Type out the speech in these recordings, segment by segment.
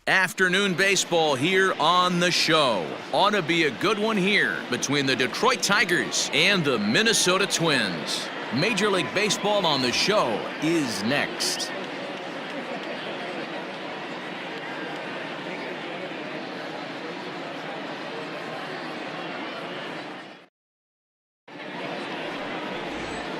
Afternoon baseball here on the show. Ought to be a good one here between the Detroit Tigers and the Minnesota Twins. Major League Baseball on the show is next.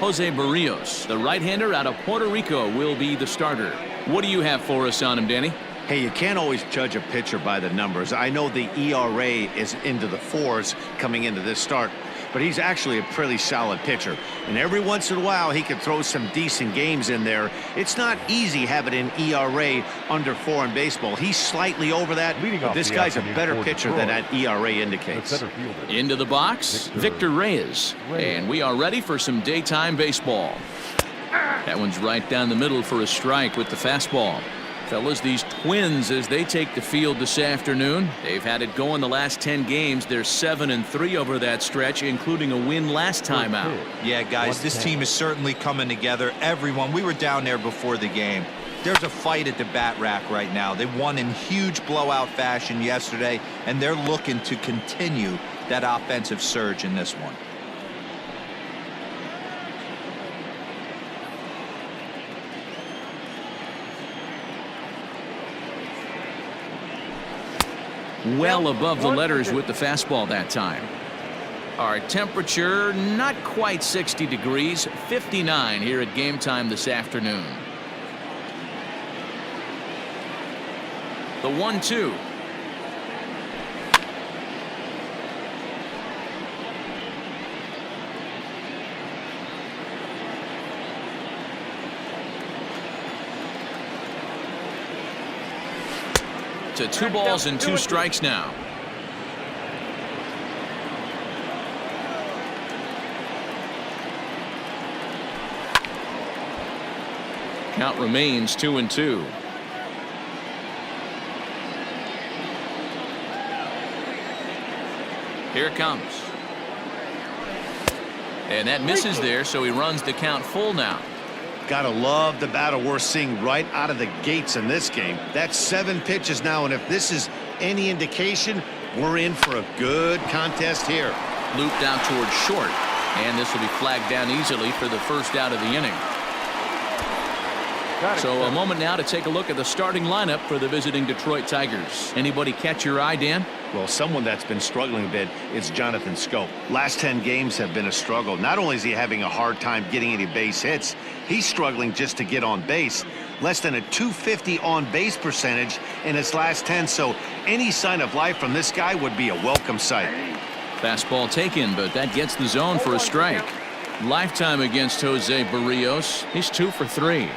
Jose Berrios, the right-hander out of Puerto Rico, will be the starter. What do you have for us on him, Danny? Hey, you can't always judge a pitcher by the numbers. I know the ERA is into the 4s coming into this start, but he's actually a pretty solid pitcher. And every once in a while, he can throw some decent games in there. It's not easy having an ERA under 4 in baseball. He's slightly over that, but this guy's a better pitcher than that ERA indicates. Into the box, Victor Reyes. And we are ready for some daytime baseball. That one's right down the middle for a strike with the fastball. Fellas, these Twins, as they take the field this afternoon, they've had it going the last 10 games. They're 7-3 over that stretch, including a win last time out. Yeah, guys, this team is certainly coming together. Everyone, we were down there before the game. There's a fight at the bat rack right now. They won in huge blowout fashion yesterday, and they're looking to continue that offensive surge in this one. Well above the letters with the fastball that time. Our temperature not quite 60 degrees, 59 here at game time this afternoon. The 1-2. To 2 balls and 2 strikes now. Count remains 2-2. Here it comes. And that misses there, so he runs the count full now. Gotta love the battle we're seeing right out of the gates in this game. That's 7 pitches now, and if this is any indication, we're in for a good contest here. Looped out towards short, and this will be flagged down easily for the first out of the inning. So a moment now to take a look at the starting lineup for the visiting Detroit Tigers. Anybody catch your eye, Dan? Well, someone that's been struggling a bit is Jonathan Schoop. Last 10 games have been a struggle. Not only is he having a hard time getting any base hits, he's struggling just to get on base. Less than a .250 on base percentage in his last 10, so any sign of life from this guy would be a welcome sight. Fastball taken, but that gets the zone for a strike. Lifetime against Jose Berrios. He's 2 for 3.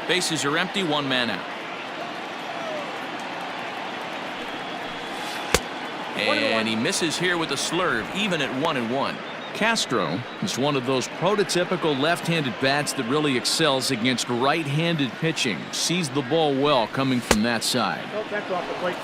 Bases are empty, 1 man out. And he misses here with a slurve, even at 1-1. Castro is one of those prototypical left-handed bats that really excels against right-handed pitching. Sees the ball well coming from that side.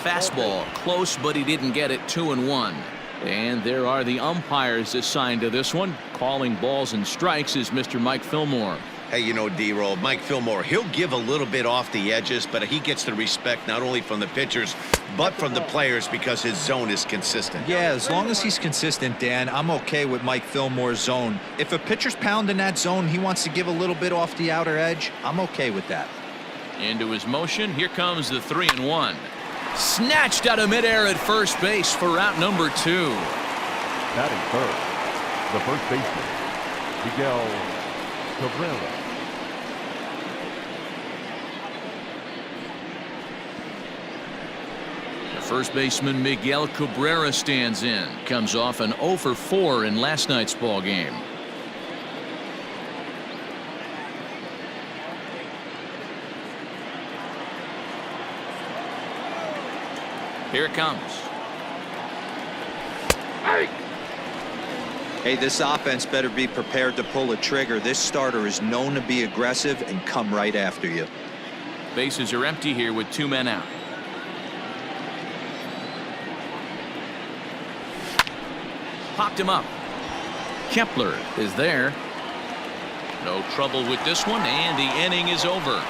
Fastball close, but he didn't get it. 2-1. And there are the umpires assigned to this one. Calling balls and strikes is Mr. Mike Fillmore. Hey, you know, D-Roll, Mike Fillmore, he'll give a little bit off the edges, but he gets the respect not only from the pitchers, but from the players because his zone is consistent. Yeah, as long as he's consistent, Dan, I'm okay with Mike Fillmore's zone. If a pitcher's pounding that zone, he wants to give a little bit off the outer edge, I'm okay with that. Into his motion, here comes the 3-1. Snatched out of midair at first base for out number 2. Batting first, the first baseman, Miguel Cabrera. First baseman Miguel Cabrera stands in. Comes off an 0 for 4 in last night's ball game. Here it comes. Hey, this offense better be prepared to pull a trigger. This starter is known to be aggressive and come right after you. Bases are empty here with 2 men out. Popped him up. Kepler is there. No trouble with this one, and the inning is over.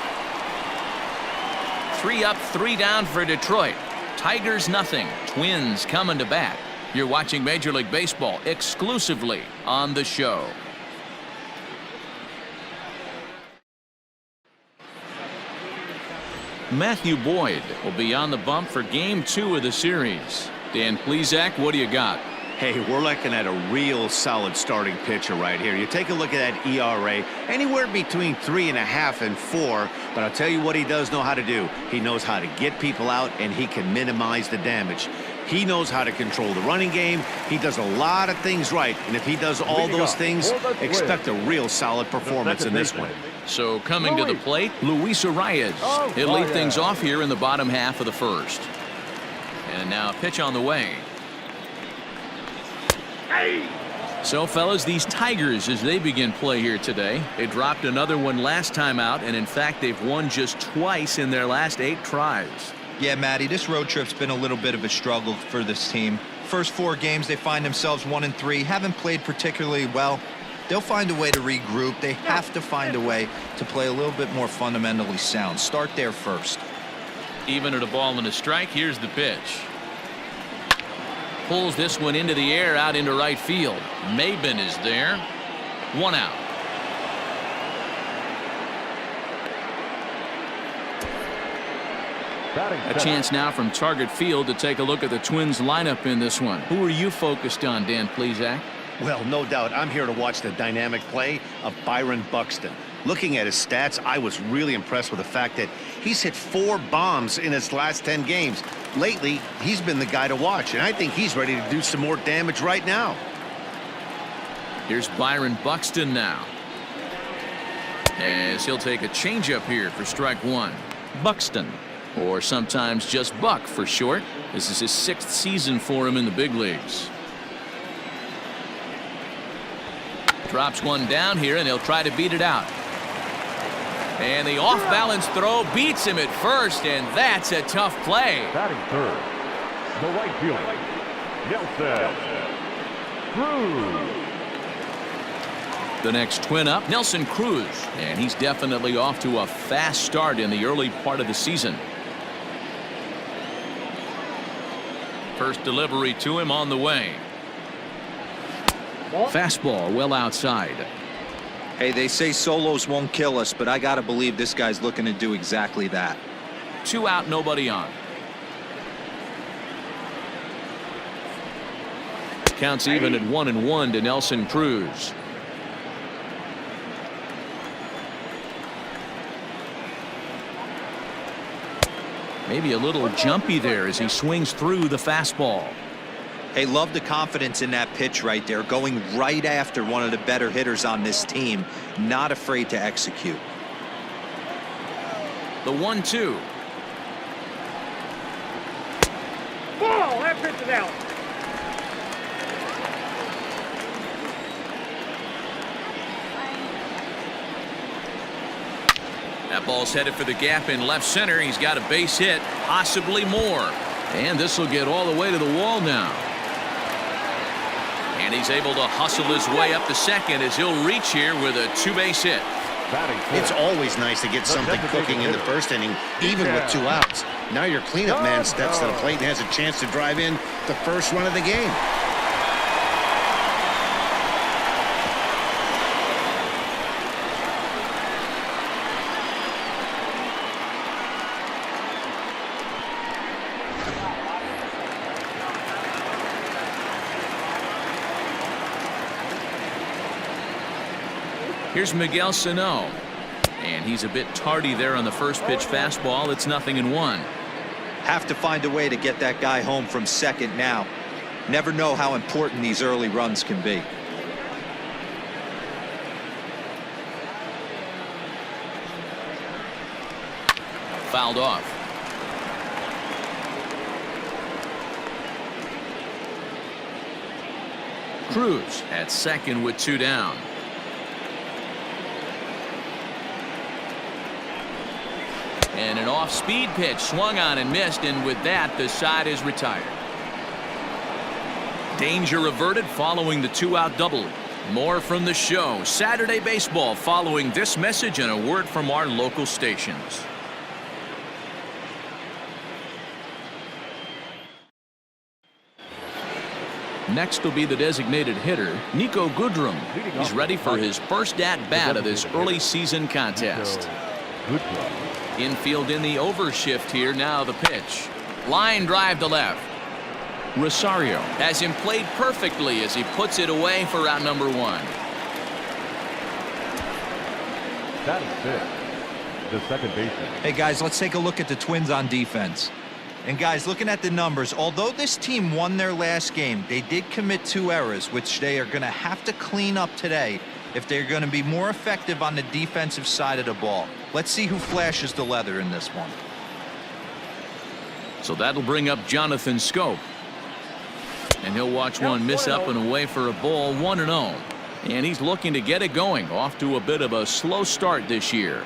3 up, 3 down for Detroit. Tigers nothing. Twins coming to bat. You're watching Major League Baseball exclusively on the show. Matthew Boyd will be on the bump for game 2 of the series. Dan Plesac, what do you got? Hey, we're looking at a real solid starting pitcher right here. You take a look at that ERA, anywhere between 3.5 and 4. But I'll tell you what he does know how to do. He knows how to get people out, and he can minimize the damage. He knows how to control the running game. He does a lot of things right. And if he does all those things, expect a real solid performance in this one. So coming to the plate, Luis Arraez. He'll lead things off here in the bottom half of the first. And now a pitch on the way. So, fellas, these Tigers, as they begin play here today, they dropped another one last time out, and in fact, they've won just twice in their last 8 tries. Yeah, Matty, this road trip's been a little bit of a struggle for this team. First 4 games, they find themselves 1-3, haven't played particularly well. They'll find a way to regroup. They have to find a way to play a little bit more fundamentally sound. Start there first. Even at a ball and a strike, here's the pitch. Pulls this one into the air out into right field. Maybin is there. 1 out. A chance now from Target Field to take a look at the Twins lineup in this one. Who are you focused on, Dan Plesac? Well, no doubt, I'm here to watch the dynamic play of Byron Buxton. Looking at his stats, I was really impressed with the fact that he's hit 4 bombs in his last 10 games. Lately, he's been the guy to watch, and I think he's ready to do some more damage right now. Here's Byron Buxton now. As he'll take a changeup here for strike 1. Buxton, or sometimes just Buck for short. This is his 6th season for him in the big leagues. Drops one down here, and he'll try to beat it out. And the off-balance throw beats him at first, and that's a tough play. Batting third, the right fielder, Nelson Cruz. The next twin up, Nelson Cruz, and he's definitely off to a fast start in the early part of the season. First delivery to him on the way. Fastball well outside. Hey, they say solos won't kill us, but I got to believe this guy's looking to do exactly that. 2 out, nobody on. Counts even at 1-1 to Nelson Cruz. Maybe a little jumpy there as he swings through the fastball. Hey, love the confidence in that pitch right there, going right after one of the better hitters on this team, not afraid to execute. The 1-2. Ball, that pitch is out. That ball's headed for the gap in left center. He's got a base hit, possibly more. And this will get all the way to the wall now. And he's able to hustle his way up to second as he'll reach here with a 2-base hit. It's always nice to get something cooking in the first inning, even with 2 outs. Now your cleanup man steps to the plate and has a chance to drive in the first run of the game. Here's Miguel Sano, and he's a bit tardy there on the first pitch fastball. It's 0-1. Have to find a way to get that guy home from second now. Never know how important these early runs can be. Fouled off. Cruz at second with 2 down. And an off-speed pitch swung on and missed, and with that, the side is retired. Danger averted following the 2-out double. More from the show. Saturday Baseball following this message and a word from our local stations. Next will be the designated hitter, Niko Goodrum. He's ready for his first at-bat of this early season contest. Infield in the overshift here. Now the pitch. Line drive to left. Rosario has him played perfectly as he puts it away for out number 1. That is it. The second baseman. Hey, guys, let's take a look at the Twins on defense. And, guys, looking at the numbers, although this team won their last game, they did commit 2 errors, which they are going to have to clean up today if they're going to be more effective on the defensive side of the ball. Let's see who flashes the leather in this one. So that'll bring up Jonathan Schoop. And he'll watch one miss up and away for a ball, 1-0. And he's looking to get it going, off to a bit of a slow start this year.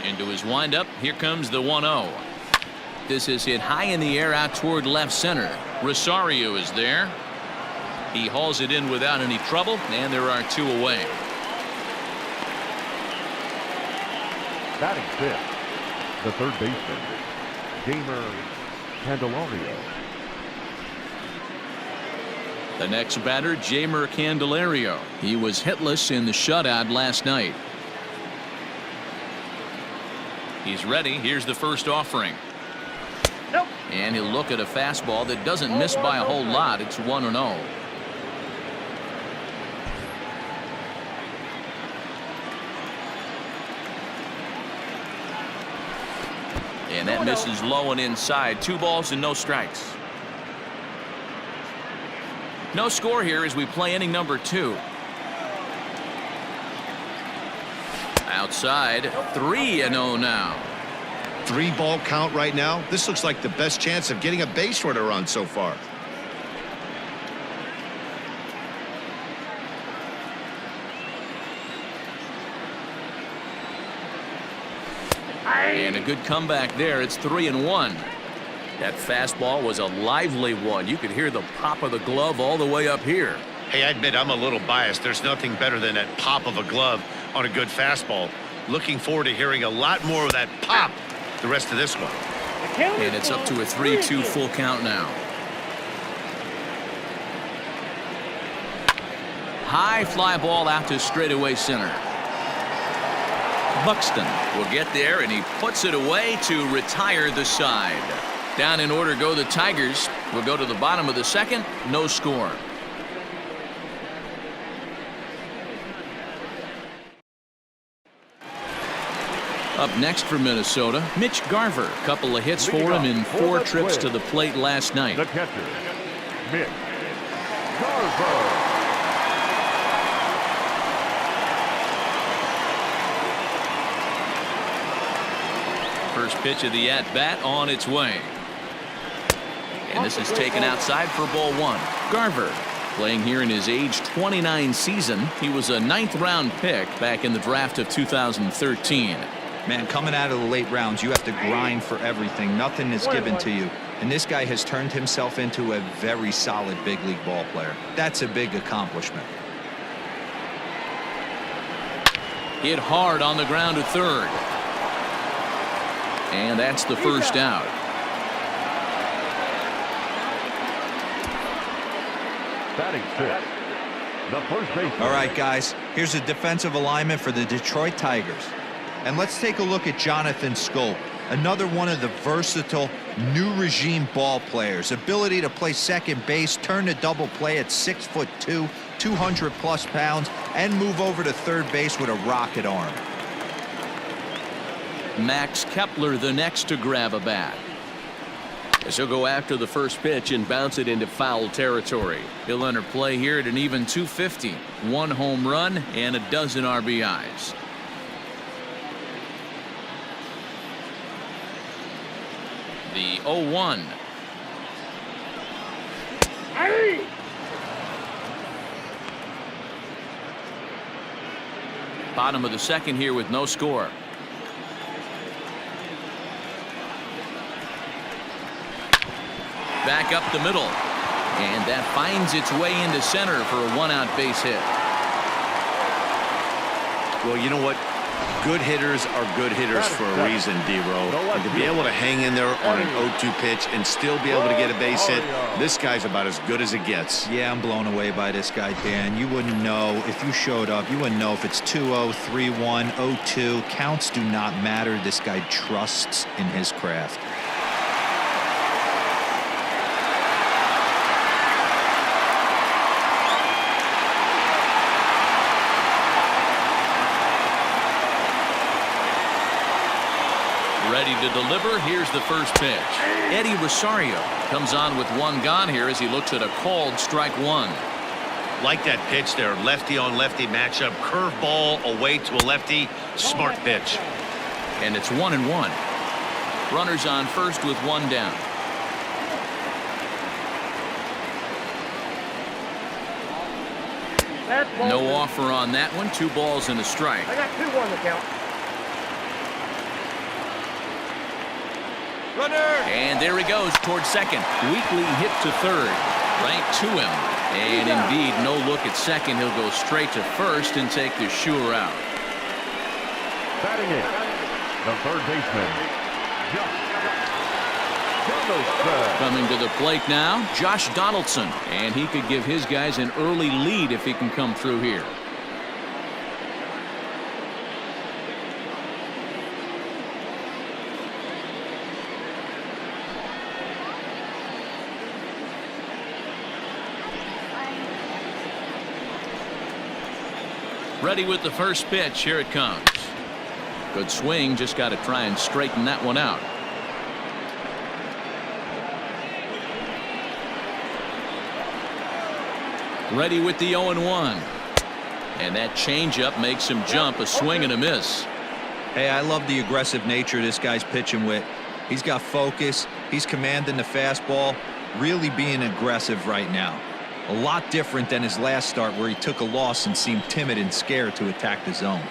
Into his windup. Here comes the 1-0. This is hit high in the air out toward left center. Rosario is there. He hauls it in without any trouble, and there are 2 away. Batting fifth, the third baseman, Jeimer Candelario. The next batter, Jeimer Candelario. He was hitless in the shutout last night. He's ready. Here's the first offering. Nope. And he'll look at a fastball that doesn't miss by a whole lot. It's 1-0. And that misses low and inside. 2 balls and no strikes. No score here as we play inning number 2. Outside, 3-0 now. 3-ball count right now. This looks like the best chance of getting a base runner run so far. And a good comeback there. It's 3-1. That fastball was a lively one. You could hear the pop of the glove all the way up here. Hey, I admit I'm a little biased. There's nothing better than that pop of a glove on a good fastball. Looking forward to hearing a lot more of that pop the rest of this one. And it's up to a 3-2 full count now. High fly ball out to straightaway center. Buxton will get there, and he puts it away to retire the side. Down in order go the Tigers. We'll go to the bottom of the second. No score. Up next for Minnesota, Mitch Garver. A couple of hits for him in 4 trips to the plate last night. The catcher, Mitch Garver. First pitch of the at-bat on its way. And this is taken outside for ball 1. Garver playing here in his age 29 season. He was a 9th-round pick back in the draft of 2013. Man, coming out of the late rounds, you have to grind for everything. Nothing is given to you. And this guy has turned himself into a very solid big league ball player. That's a big accomplishment. Hit hard on the ground to third. And that's the first out. Batting fifth, the first baseman. All right, guys, here's a defensive alignment for the Detroit Tigers. And let's take a look at Jonathan Schoop, another one of the versatile new regime ball players. Ability to play second base, turn to double play at 6'2", 200+ pounds, and move over to third base with a rocket arm. Max Kepler the next to grab a bat. As he'll go after the first pitch and bounce it into foul territory. He'll enter play here at an even 250. 1 home run and a dozen RBIs. The 0-1. Bottom of the second here with no score. Back up the middle. And that finds its way into center for a 1-out base hit. Well, you know what? Good hitters are good hitters for a reason, D-Ro. And to be able to hang in there on an 0-2 pitch and still be able to get a base hit, this guy's about as good as it gets. Yeah, I'm blown away by this guy, Dan. You wouldn't know if you showed up. You wouldn't know if it's 2-0, 3-1, 0-2. Counts do not matter. This guy trusts in his craft. Ready to deliver. Here's the first pitch. Eddie Rosario comes on with one gone here as he looks at a called strike one. Like that pitch there, lefty on lefty matchup, curveball away to a lefty, smart pitch. And it's 1-1. Runners on first with one down. No offer on that one. 2 balls and a strike. I got 2 on the count. Runner! And there he goes towards second. Weakly hit to third. Right to him. And indeed, no look at second. He'll go straight to first and take the sure out. Batting it, the third baseman, Donaldson. Coming to the plate now, Josh Donaldson. And he could give his guys an early lead if he can come through here. Ready with the first pitch. Here it comes. Good swing. Just got to try and straighten that one out. Ready with the 0-1. And that changeup makes him jump. A swing and a miss. Hey, I love the aggressive nature this guy's pitching with. He's got focus. He's commanding the fastball. Really being aggressive right now. A lot different than his last start where he took a loss and seemed timid and scared to attack the zone.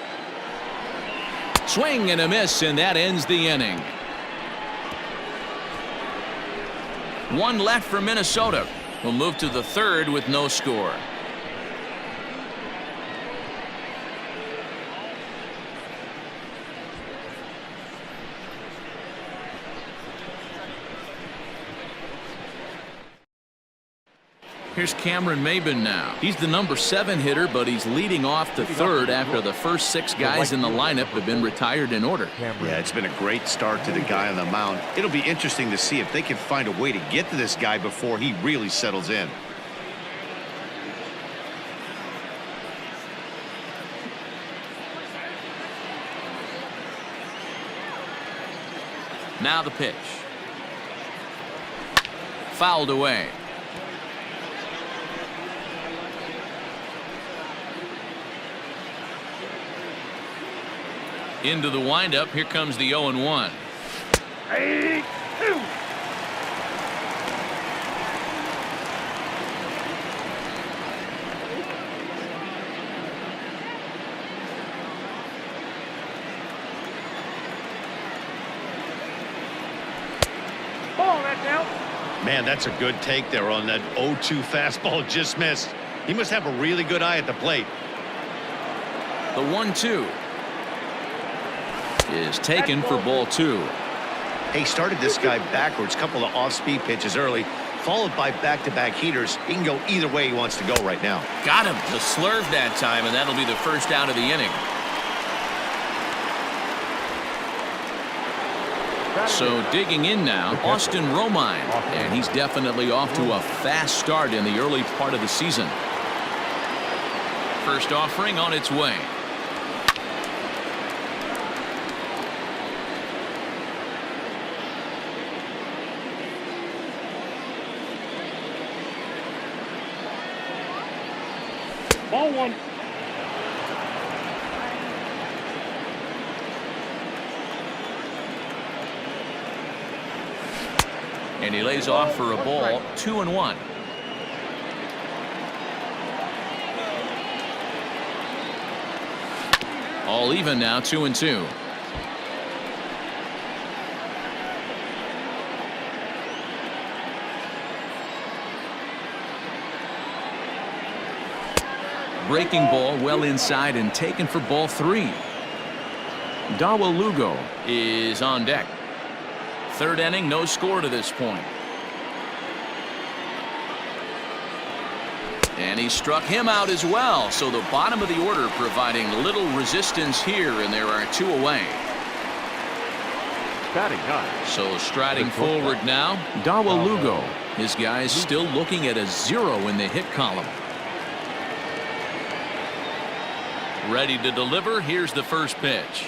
Swing and a miss, and that ends the inning. 1 left for Minnesota. We'll move to the third with no score. Here's Cameron Maybin now. He's the number 7 hitter, but he's leading off the third after the first 6 guys in the lineup have been retired in order. Yeah, it's been a great start to the guy on the mound. It'll be interesting to see if they can find a way to get to this guy before he really settles in. Now the pitch. Fouled away. Into the windup. Here comes the 0-1. 3-2. Ball, that's out. Man, that's a good take there on that 0-2 fastball. Just missed. He must have a really good eye at the plate. The 1-2 is taken for ball 2. He started this guy backwards, couple of off-speed pitches early, followed by back-to-back heaters. He can go either way he wants to go right now. Got him. The slurve that time, and that'll be the first out of the inning. So digging in now, Austin Romine, and he's definitely off to a fast start in the early part of the season. First offering on its way. Ball 1. And he lays off for a ball. 2-1. All even now. 2-2. Breaking ball well inside and taken for ball 3. Dawel Lugo is on deck. Third inning, no score to this point. And he struck him out as well. So the bottom of the order providing little resistance here, and there are 2 away. Batting 9. So striding forward now, Dawel Lugo. His guys still looking at a 0 in the hit column. Ready to deliver. Here's the first pitch.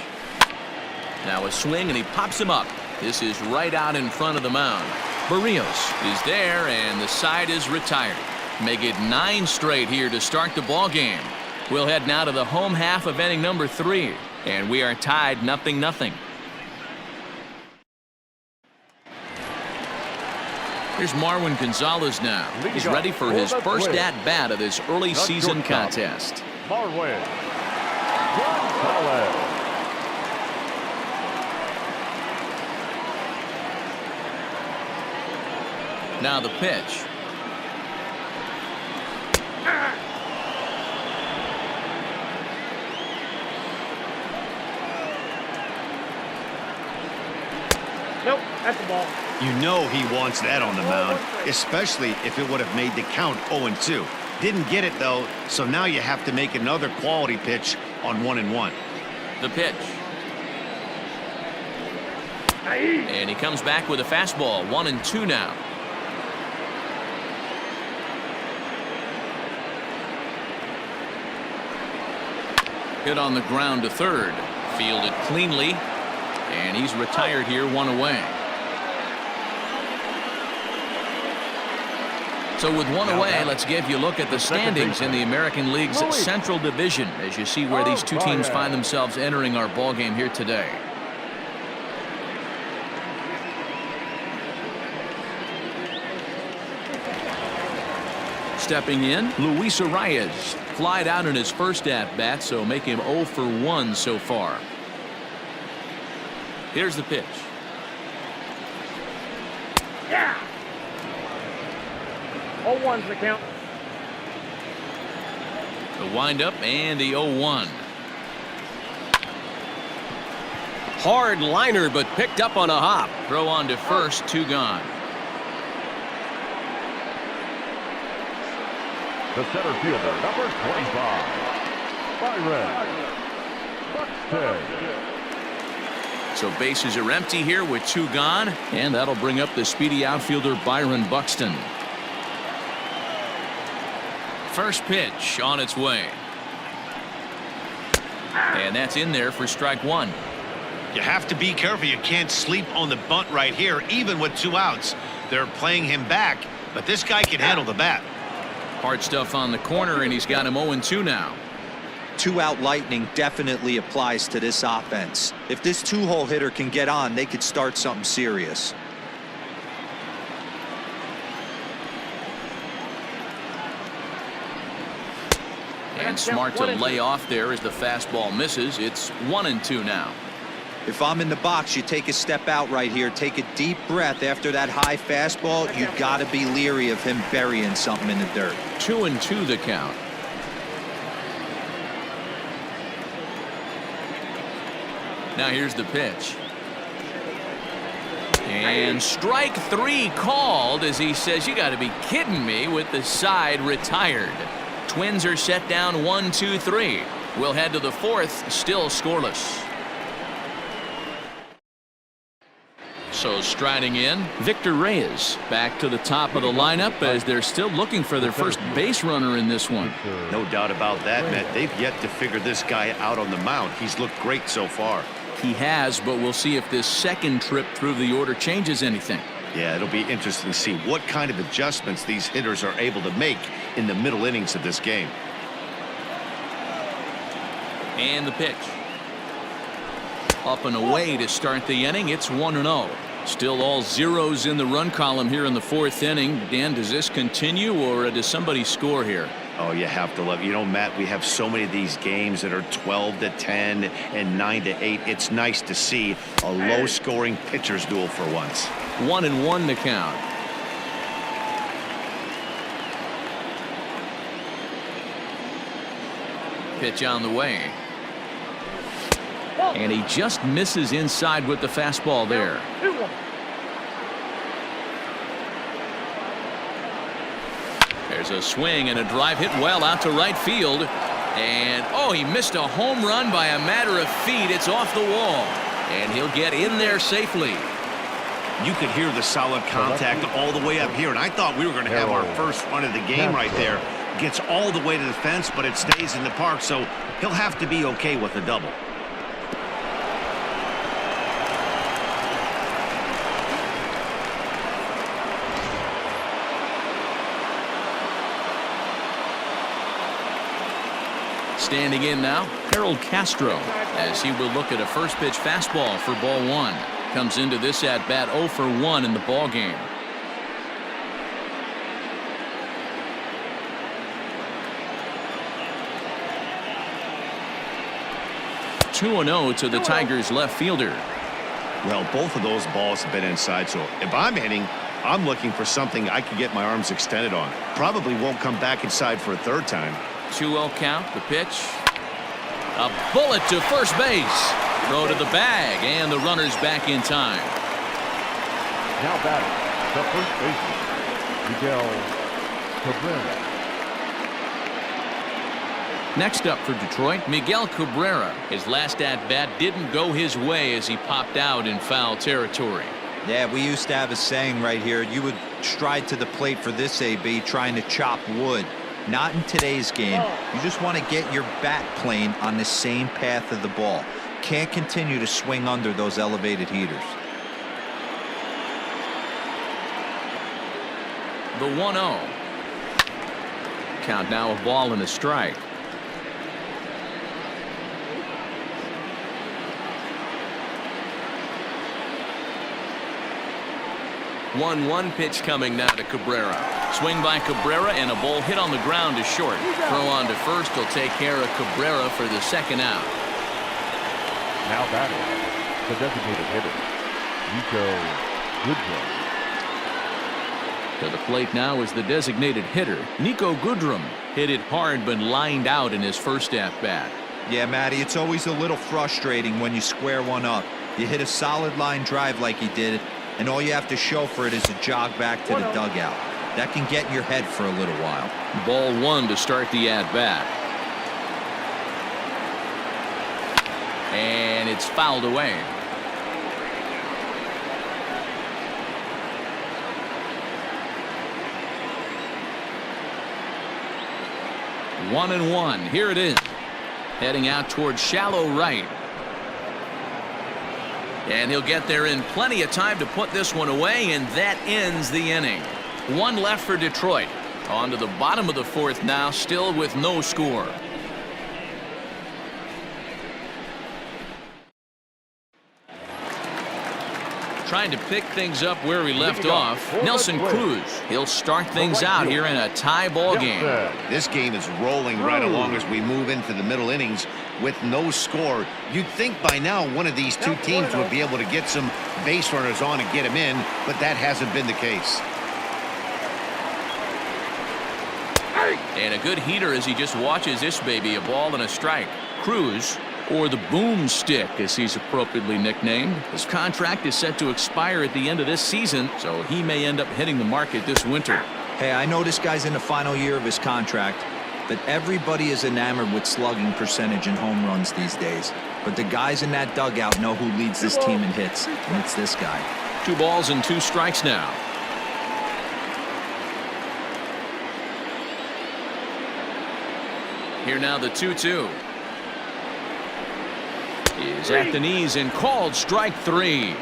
Now a swing, and he pops him up. This is right out in front of the mound. Berrios is there, and the side is retired. Make it 9 straight here to start the ball game. We'll head now to the home half of inning number 3, and we are tied 0-0. Here's Marwin Gonzalez now. He's ready for his first at-bat of this early season contest. Marwin Gonzalez. Now the pitch. Nope, that's the ball. You know he wants that on the mound, especially if it would have made the count 0-2. Didn't get it, though, so now you have to make another quality pitch on 1-1. The pitch. And he comes back with a fastball. 1-2 now. Hit on the ground to third. Fielded cleanly. And he's retired here, 1 away. So with 1 away, let's give you a look at the standings in the American League's Central Division as you see where these 2 teams find themselves entering our ball game here today. Stepping in, Luis Reyes. Flied out in his first at-bat, so make him 0 for 1 so far. Here's the pitch. Yeah. 0-1's the count. The windup and the 0-1. Hard liner, but picked up on a hop. Throw on to first, 2 gone. The center fielder, number 25, Byron Buxton. So bases are empty here with 2 gone, and that'll bring up the speedy outfielder Byron Buxton. First pitch on its way. And that's in there for strike 1. You have to be careful. You can't sleep on the bunt right here, even with 2 outs. They're playing him back, but this guy can handle the bat. Hard stuff on the corner, and he's got him 0-2 now. 2-out lightning definitely applies to this offense. If this 2-hole hitter can get on, they could start something serious. And smart to lay off there as the fastball misses. It's 1-2 now. If I'm in the box, you take a step out right here, take a deep breath after that high fastball. You got to be leery of him burying something in the dirt. 2-2 the count. Now here's the pitch. And strike 3 called as he says, you got to be kidding me, with the side retired. Twins are set down 1-2-3. We'll head to the 4th, still scoreless. So striding in, Victor Reyes back to the top of the lineup as they're still looking for their first base runner in this one. No doubt about that, Matt. They've yet to figure this guy out on the mound. He's looked great so far. He has, but we'll see if this second trip through the order changes anything. Yeah, it'll be interesting to see what kind of adjustments these hitters are able to make in the middle innings of this game. And the pitch. Up and away to start the inning. It's 1-0. Still all zeros in the run column here in the 4th inning. Dan, does this continue, or does somebody score here? Oh, you have to love, you know, Matt, we have so many of these games that are 12-10 and 9-8. It's nice to see a low scoring pitcher's duel for once. 1-1 the count. Pitch on the way. And he just misses inside with the fastball there. 2-1. There's a swing and a drive hit well out to right field. And, oh, he missed a home run by a matter of feet. It's off the wall. And he'll get in there safely. You could hear the solid contact all the way up here, and I thought we were going to have our first run of the game right there. Gets all the way to the fence, but it stays in the park, so he'll have to be okay with a double. Standing in now, Castro, as he will look at a first pitch fastball for ball one. Comes into this at bat 0 for 1 in the ball game. (2-0) to the Tigers left fielder. Well, both of those balls have been inside, so if I'm hitting, I'm looking for something I can get my arms extended on. Probably won't come back inside for a third time. 2-0 count. The pitch. A bullet to first base. Throw to the bag, and the runner's back in time. Now batting, the first baseman, Miguel Cabrera. Next up for Detroit, Miguel Cabrera. His last at-bat didn't go his way as he popped out in foul territory. Yeah, we used to have a saying right here. You would stride to the plate for this AB trying to chop wood. Not in today's game. You just want to get your bat plane on the same path of the ball. Can't continue to swing under those elevated heaters. The 1-0. Count now, a ball and a strike. 1-1 pitch coming now to Cabrera. Swing by Cabrera and a ball hit on the ground is short. Throw on to first will take care of Cabrera for the second out. Now batting, the designated hitter, Niko Goodrum. To the plate now is the designated hitter, Niko Goodrum. Hit it hard but lined out in his first at-bat. Yeah, Matty, it's always a little frustrating when you square one up. You hit a solid line drive like he did, and all you have to show for it is a jog back to the dugout. That can get in your head for a little while. Ball one to start the at-bat. And it's fouled away. One and one. Here it is. Heading out towards shallow right. And he'll get there in plenty of time to put this one away, and that ends the inning. One left for Detroit. On to the bottom of the fourth now, still with no score. Trying to pick things up where we left off. Nelson Cruz. He'll start things out here in a tie ball game. This game is rolling right along as we move into the middle innings with no score. You'd think by now one of these two teams would be able to get some base runners on and get them in, but that hasn't been the case. And a good heater as he just watches this baby, a ball and a strike. Cruz, or the boomstick as he's appropriately nicknamed. His contract is set to expire at the end of this season, so he may end up hitting the market this winter. Hey, I know this guy's in the final year of his contract, but everybody is enamored with slugging percentage and home runs these days. But the guys in that dugout know who leads this team in hits, and it's this guy. 2 balls and 2 strikes now. Here now the 2-2. Is at the knees and called strike 3.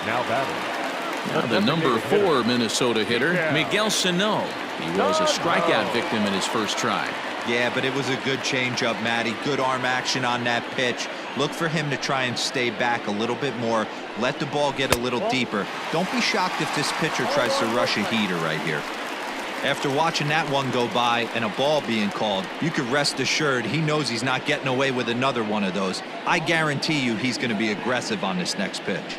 Now batting. Now the number 4 Minnesota hitter, Miguel Sano. He was a strikeout victim in his first try. Yeah, but it was a good changeup, Matty. Good arm action on that pitch. Look for him to try and stay back a little bit more. Let the ball get a little deeper. Don't be shocked if this pitcher tries to rush a heater right here. After watching that one go by and a ball being called, you could rest assured he knows he's not getting away with another one of those. I guarantee you he's going to be aggressive on this next pitch.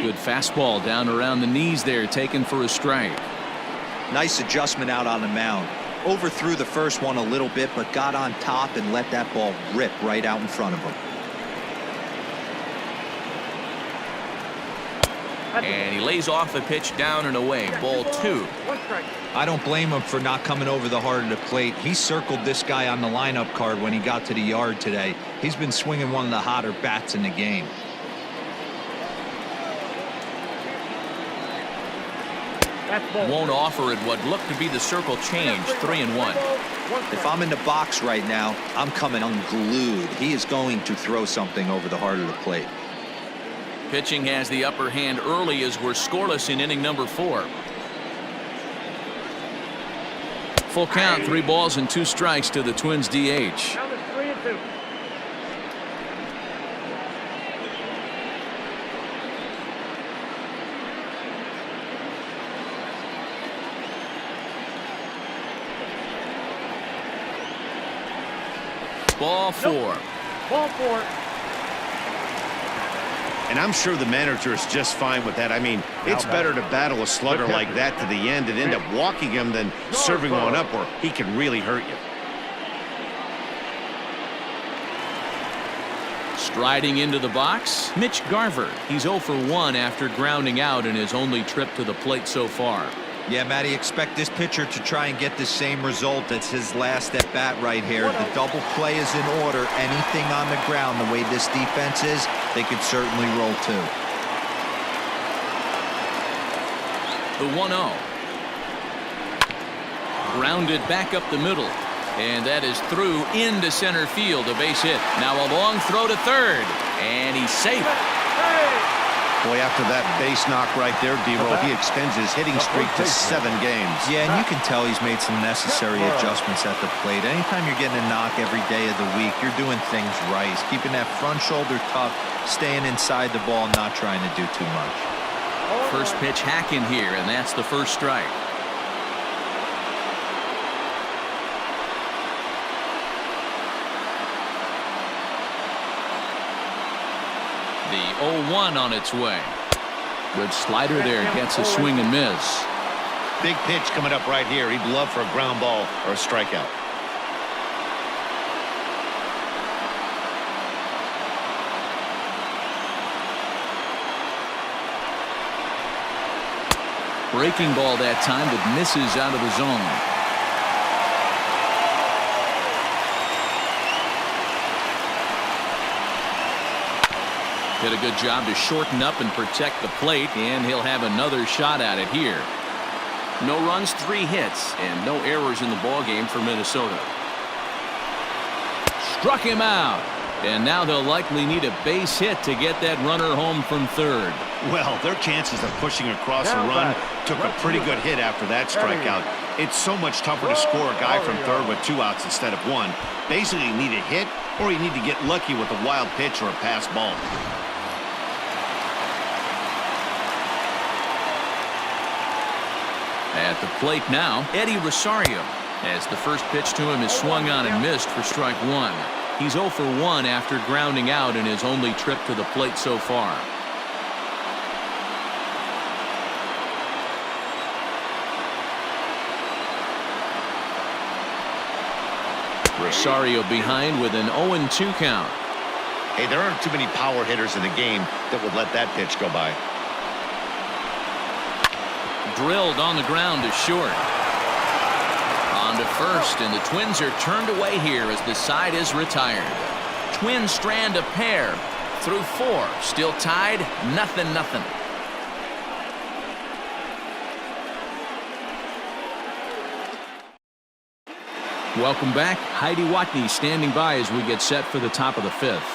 Good fastball down around the knees there, taken for a strike. Nice adjustment out on the mound. Overthrew the first one a little bit, but got on top and let that ball rip right out in front of him. And he lays off the pitch down and away. Ball 2. I don't blame him for not coming over the heart of the plate. He circled this guy on the lineup card when he got to the yard today. He's been swinging one of the hotter bats in the game. Won't offer it what looked to be the circle change. 3-1. If I'm in the box right now, I'm coming unglued. He is going to throw something over the heart of the plate. Pitching has the upper hand early as we're scoreless in inning number 4. Full count, 3 balls and 2 strikes to the Twins DH. Now it's 3-2. Ball 4. Ball 4. And I'm sure the manager is just fine with that. I mean, it's better to battle a slugger like that to the end and end up walking him than serving one up where he can really hurt you. Striding into the box, Mitch Garver. He's 0 for 1 after grounding out in his only trip to the plate so far. Yeah, Matty, expect this pitcher to try and get the same result. It's his last at bat right here. The double play is in order. Anything on the ground, the way this defense is, they could certainly roll 2. The 1-0. Grounded back up the middle. And that is through into center field. A base hit. Now a long throw to third. And he's safe. Boy, after that base knock right there, D-Roll, he extends his hitting streak to 7 games. Yeah, and you can tell he's made some necessary adjustments at the plate. Anytime you're getting a knock every day of the week, you're doing things right. He's keeping that front shoulder tough, staying inside the ball, not trying to do too much. First pitch hacking here, and that's the first strike. The 0-1 on its way. Good slider there, gets a swing and miss. Big pitch coming up right here. He'd love for a ground ball or a strikeout. Breaking ball that time, but misses out of the zone. Did a good job to shorten up and protect the plate, and he'll have another shot at it here. No runs, 3 hits, and no errors in the ballgame for Minnesota. Struck him out, and now they'll likely need a base hit to get that runner home from third. Well, their chances of pushing across a run took a pretty good hit after that strikeout. It's so much tougher to score a guy from third with 2 outs instead of 1. Basically, you need a hit, or you need to get lucky with a wild pitch or a pass ball. At the plate now, Eddie Rosario, as the first pitch to him is swung on and missed for strike 1. He's 0 for 1 after grounding out in his only trip to the plate so far. Rosario behind with an 0-2 count. Hey, there aren't too many power hitters in the game that would let that pitch go by. Drilled on the ground to short. On to first, and the Twins are turned away here as the side is retired. Twins strand a pair through 4. Still tied, 0-0. Welcome back. Heidi Watney standing by as we get set for the top of the 5th.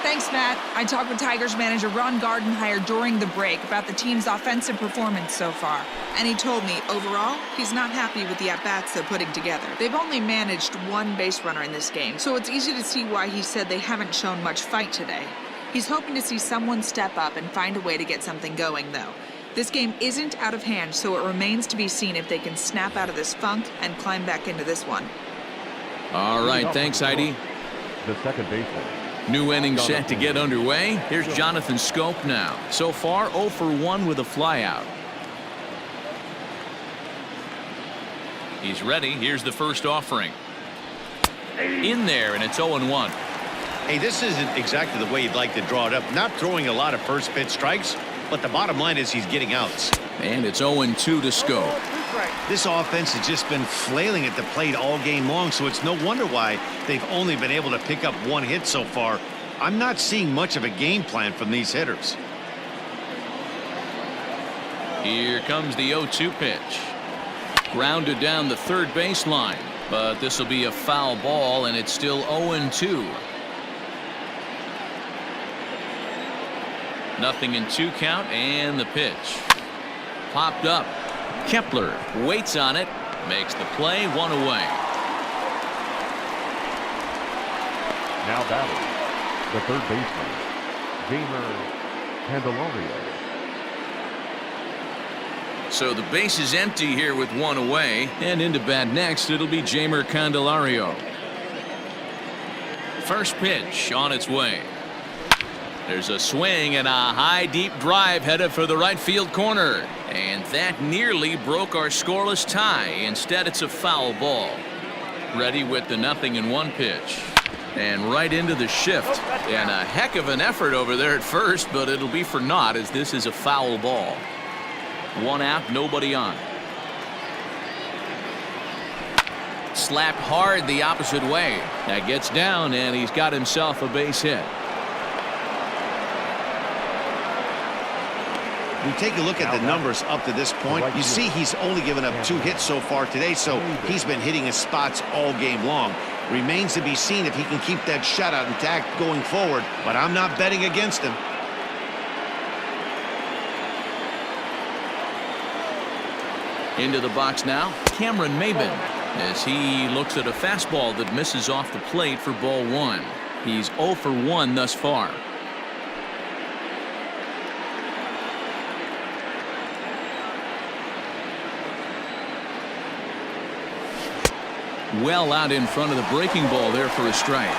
Thanks, Matt. I talked with Tigers manager Ron Gardenhire during the break about the team's offensive performance so far. And he told me, overall, he's not happy with the at-bats they're putting together. They've only managed 1 base runner in this game, so it's easy to see why he said they haven't shown much fight today. He's hoping to see someone step up and find a way to get something going, though. This game isn't out of hand, so it remains to be seen if they can snap out of this funk and climb back into this one. All right, thanks, Heidi. The second baseman, New inning set to get underway. Here's Jonathan Schoop now. So far 0 for 1 with a flyout. He's ready. Here's the first offering. In there, and it's 0-1. Hey, this isn't exactly the way you'd like to draw it up. Not throwing a lot of first pitch strikes, but the bottom line is he's getting outs. And it's 0-2 to Schoop. This offense has just been flailing at the plate all game long, so it's no wonder why they've only been able to pick up 1 hit so far. I'm not seeing much of a game plan from these hitters. Here comes the 0-2 pitch. Grounded down the third baseline, but this will be a foul ball, and it's still 0-2. 0-2 count, and the pitch. Popped up. Kepler waits on it, makes the play, 1 away. Now batting, the third baseman, Jeimer Candelario. So the base is empty here with 1 away, and into bat next it'll be Jeimer Candelario. First pitch on its way. There's a swing and a high deep drive headed for the right field corner, and that nearly broke our scoreless tie. Instead, it's a foul ball. Ready with the 0-1 pitch, and right into the shift, and a heck of an effort over there at first, but it'll be for naught as this is a foul ball. 1 out, nobody on. Slapped hard the opposite way. That gets down, and he's got himself a base hit. We take a look at the numbers up to this point. You see he's only given up 2 hits so far today, so he's been hitting his spots all game long. Remains to be seen if he can keep that shutout intact going forward, but I'm not betting against him. Into the box now, Cameron Maybin, as he looks at a fastball that misses off the plate for ball 1. He's 0 for 1 thus far. Well out in front of the breaking ball there for a strike.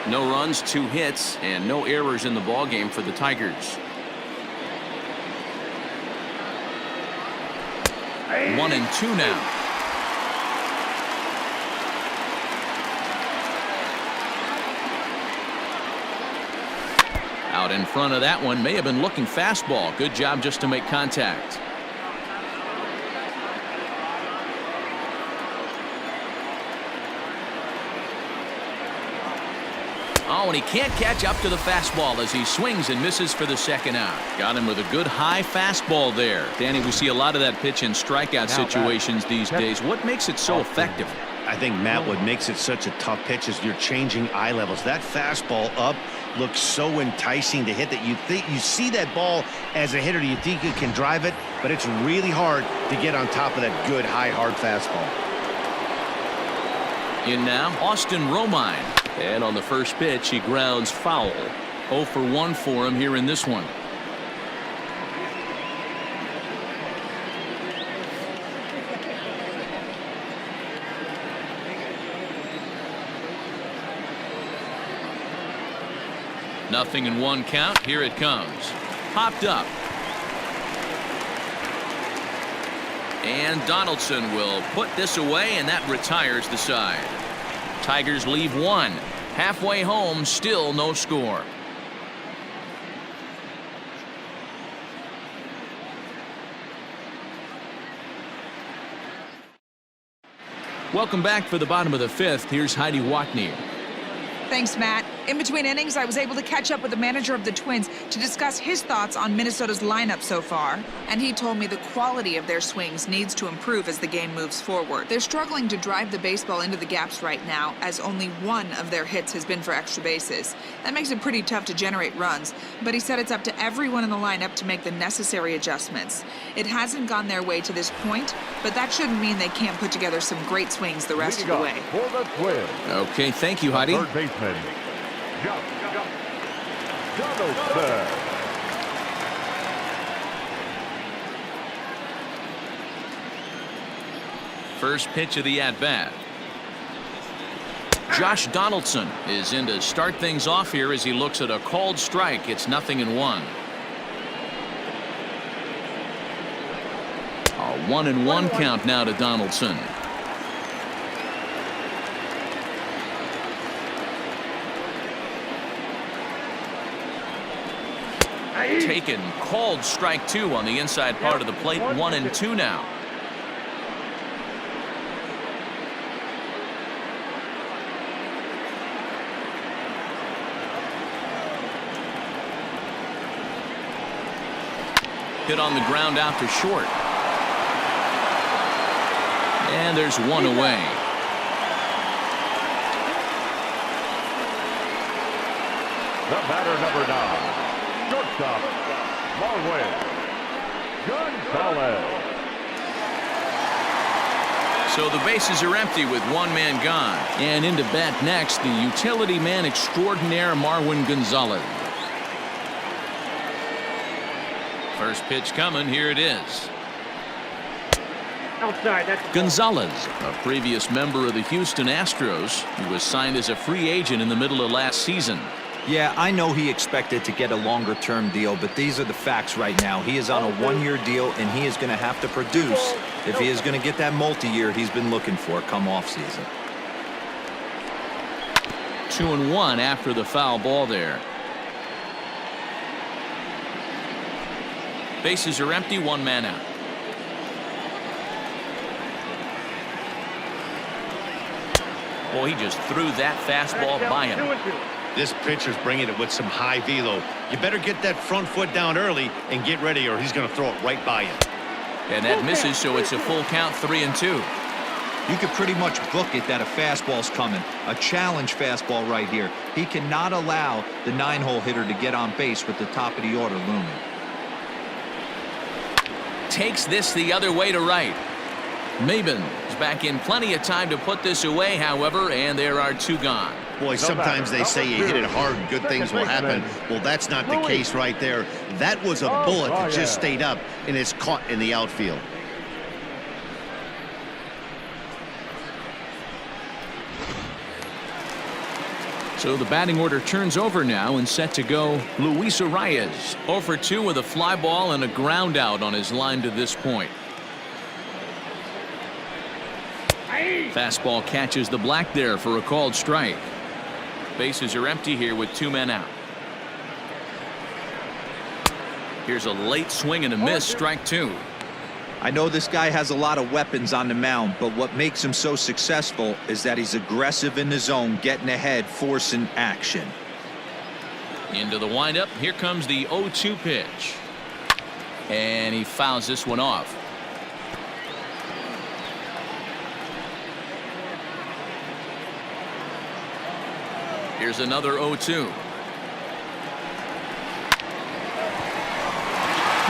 No runs, 2 hits, and no errors in the ballgame for the Tigers. 1-2 now. Out in front of that one, may have been looking fastball. Good job just to make contact. Oh, and he can't catch up to the fastball as he swings and misses for the 2nd out. Got him with a good high fastball there. Danny, we see a lot of that pitch in strikeout situations these days. What makes it so effective? I think, Matt, what makes it such a tough pitch is you're changing eye levels. That fastball up looks so enticing to hit that you think you see that ball as a hitter, you think you can drive it, but it's really hard to get on top of that good high hard fastball. In now, Austin Romine, and on the first pitch he grounds foul. 0 for 1 for him here in this one. Nothing in 1 count. Here it comes. Popped up. And Donaldson will put this away, and that retires the side. Tigers leave 1. Halfway home, still no score. Welcome back for the bottom of the 5th. Here's Heidi Watney. Thanks, Matt. In between innings, I was able to catch up with the manager of the Twins to discuss his thoughts on Minnesota's lineup so far. And he told me the quality of their swings needs to improve as the game moves forward. They're struggling to drive the baseball into the gaps right now, as only 1 of their hits has been for extra bases. That makes it pretty tough to generate runs, but he said it's up to everyone in the lineup to make the necessary adjustments. It hasn't gone their way to this point, but that shouldn't mean they can't put together some great swings the rest of the way. For the Twins, Okay, thank you, Heidi. third baseman, Donaldson. First pitch of the at-bat. Josh Donaldson is in to start things off here as he looks at a called strike. It's 0-1. A 1-1 count now to Donaldson. Taken, called strike 2 on the inside part of the plate. 1-2 now. Hit on the ground out to short. And there's one away. The batter, number 9, shortstop, Marwin Gonzalez. So the bases are empty with one man gone. And into bat next, the utility man extraordinaire Marwin Gonzalez. First pitch coming. Here it is. Outside. That's Gonzalez, a previous member of the Houston Astros, who was signed as a free agent in the middle of last season. Yeah, I know he expected to get a longer-term deal, but these are the facts right now. He is on a one-year deal, and he is going to have to produce if he is going to get that multi-year he's been looking for come off-season. 2-1 after the foul ball there. Bases are empty, one man out. Boy, he just threw that fastball by him. 2-2. This pitcher's bringing it with some high velo. You better get that front foot down early and get ready, or he's going to throw it right by you. And that misses, so it's a full count, 3-2. You could pretty much book it that a fastball's coming. A challenge fastball right here. He cannot allow the 9-hole hitter to get on base with the top of the order looming. Takes this the other way to right. Maybin is back in plenty of time to put this away, however, and there are 2 gone. Boy, sometimes they say you hit it hard and good things will happen. Well, that's not the case right there. That was a bullet that just stayed up and is caught in the outfield. So the batting order turns over now and set to go Luis Arraez. 0 for 2 with a fly ball and a ground out on his line to this point. Fastball catches the black there for a called strike. Bases are empty here with 2 men out. Here's a late swing and a miss, strike 2. I know this guy has a lot of weapons on the mound, but what makes him so successful is that he's aggressive in the zone, getting ahead, forcing action. Into the windup. Here comes the 0-2 pitch. And he fouls this one off. Here's another 0-2.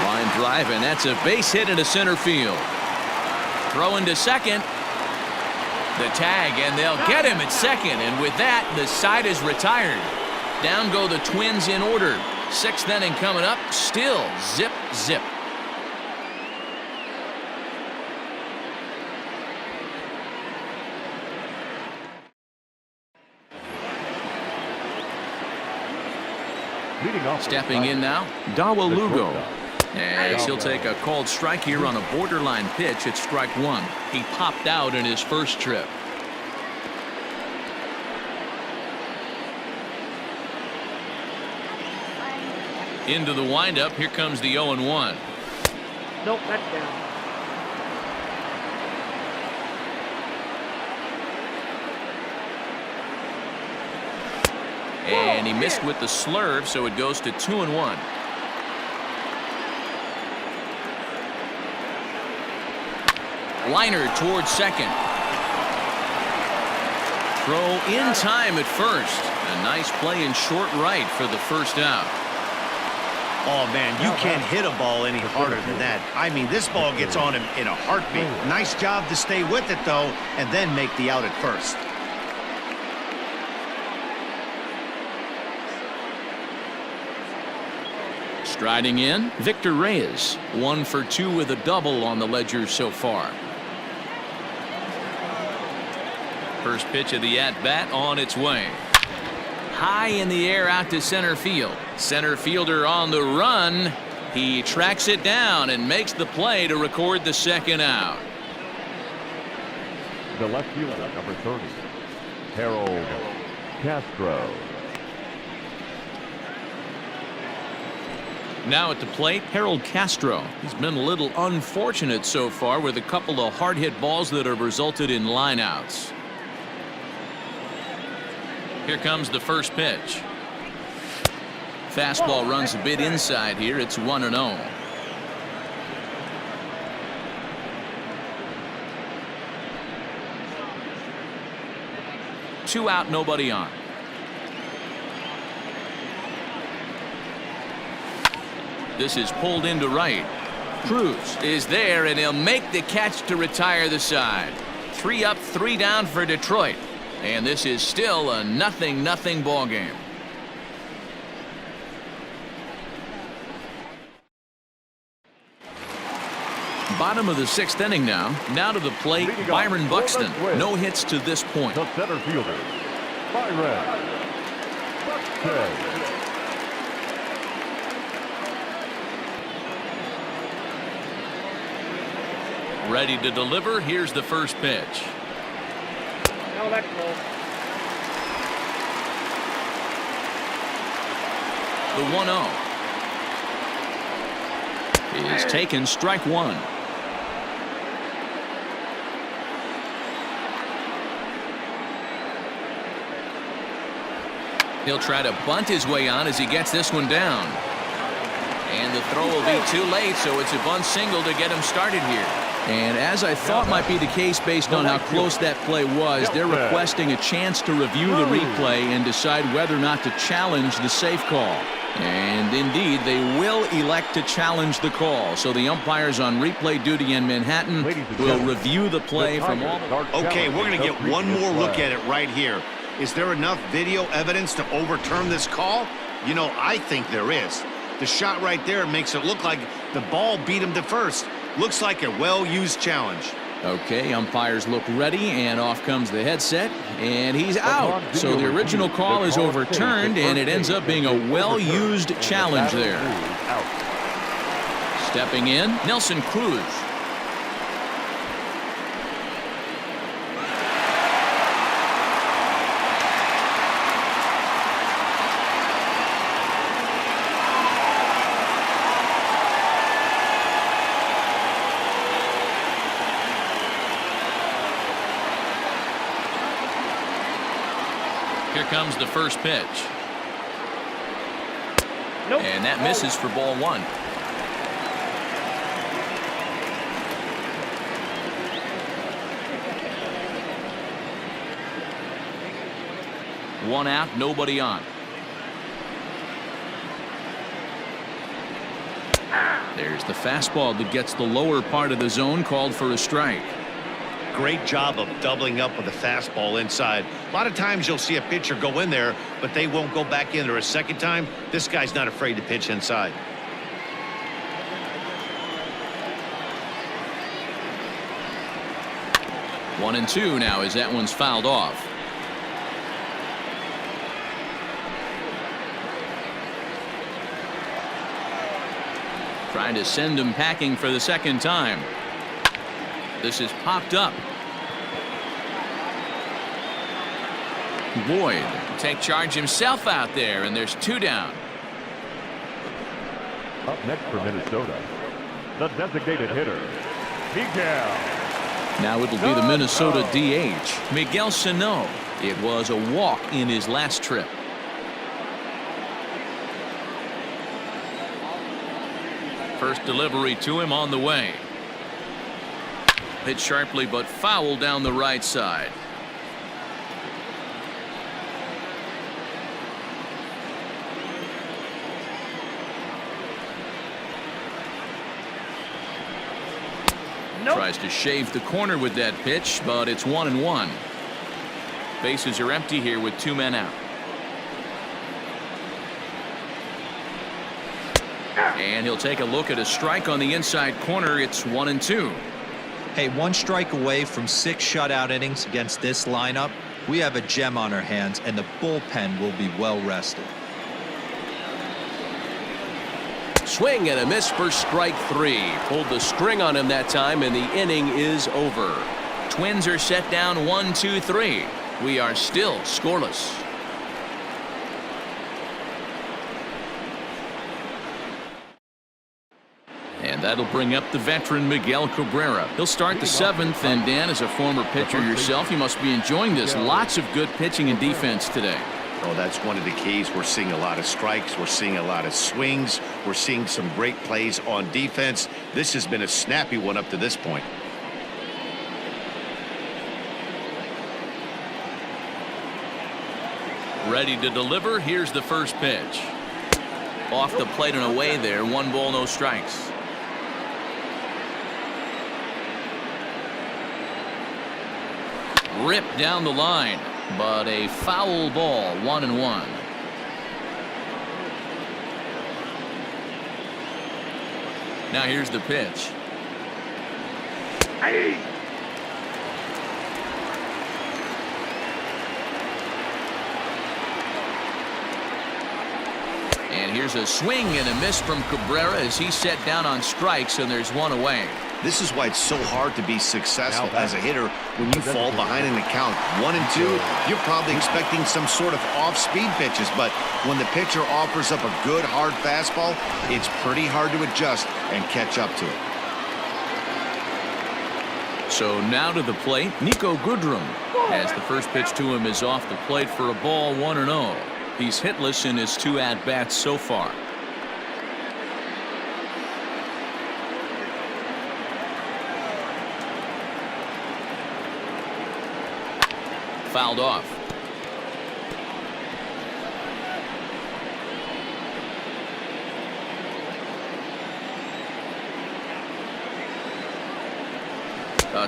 Line drive, and that's a base hit into center field. Throw into second. The tag, and they'll get him at second. And with that, the side is retired. Down go the Twins in order. 6th inning coming up. Still zip, zip. Stepping in now, Dawel Lugo. And he'll take a called strike here on a borderline pitch at strike 1. He popped out in his first trip. Into the windup. Here comes the 0-1. Nope, that's down. And he missed with the slurve, so it goes to 2-1. Liner towards second. Throw in time at first. A nice play in short right for the first out. Oh, man, you can't hit a ball any harder than that. I mean, this ball gets on him in a heartbeat. Nice job to stay with it, though, and then make the out at first. Striding in, Victor Reyes. 1 for 2 with a double on the ledger so far. first pitch of the at-bat on its way. High in the air out to center field. Center fielder on the run. He tracks it down and makes the play to record the second out. The left fielder, number 30, Harold Castro. Now at the plate, Harold Castro. He's been a little unfortunate so far with a couple of hard hit balls that have resulted in lineouts. Here comes the first pitch. Fastball runs a bit inside here. It's 1-0. Two out, nobody on. This is pulled into right. Cruz is there, and he'll make the catch to retire the side. 3 up, 3 down for Detroit. And this is still a 0-0 ball game. Bottom of the 6th inning now. Now to the plate, Byron Buxton. No hits to this point. The center fielder, Byron Buxton. Ready to deliver. Here's the first pitch. No, that's low. The 1-0 is taken, strike one. He'll try to bunt his way on as he gets this one down. And the throw will be too late, so it's a bunt single to get him started here. And as I thought might be the case based on how close that play was, they're requesting a chance to review the replay and decide whether or not to challenge the safe call. And indeed, they will elect to challenge the call. So the umpires on replay duty in Manhattan will review the play from all. Okay, we're going to get one more look at it right here. Is there enough video evidence to overturn this call? You know, I think there is. The shot right there makes it look like the ball beat him to first. Looks like a well-used challenge. Okay, umpires look ready, and off comes the headset, and he's out. So the original call is overturned, and it ends up being a well-used challenge there. Stepping in, Nelson Cruz. Here comes the first pitch. Nope. And that misses for ball one. One out, nobody on. There's the fastball that gets the lower part of the zone, called for a strike. Great job of doubling up with a fastball inside. A lot of times you'll see a pitcher go in there, but they won't go back in there a second time. This guy's not afraid to pitch inside. One and two now as that one's fouled off. Trying to send him packing for the second time. This is popped up. Boyd take charge himself out there, and there's two down. Up next for Minnesota, the designated hitter, Miguel. Now it'll be the Minnesota DH, Miguel Sano. It was a walk in his last trip. First delivery to him on the way. Hit sharply but foul down the right side. Nope. Tries to shave the corner with that pitch, but it's 1-1. Bases are empty here with two men out. And he'll take a look at a strike on the inside corner. It's 1-2. Hey, 1 strike away from 6 shutout innings against this lineup. We have a gem on our hands, and the bullpen will be well rested. Swing and a miss for strike 3. Pulled the string on him that time, and the inning is over. Twins are set down 1-2-3. We are still scoreless. And that'll bring up the veteran Miguel Cabrera. He'll start the 7th, and Dan, as a former pitcher yourself, you must be enjoying this. Lots of good pitching and defense today. Oh, that's one of the keys. We're seeing a lot of strikes. We're seeing a lot of swings. We're seeing some great plays on defense. This has been a snappy one up to this point. Ready to deliver. Here's the first pitch. Off the plate and away there. 1 ball, no strikes. Ripped down the line, but a foul ball. 1-1. Now here's the pitch. Hey. And here's a swing and a miss from Cabrera as he's set down on strikes, and there's 1 away. This is why it's so hard to be successful as a hitter when you fall behind in the count 1-2. You're probably expecting some sort of off-speed pitches, but when the pitcher offers up a good hard fastball, it's pretty hard to adjust and catch up to it. So now to the plate, Niko Goodrum, as the first pitch to him is off the plate for a ball. 1-0. He's hitless in his 2 at-bats so far. Fouled off.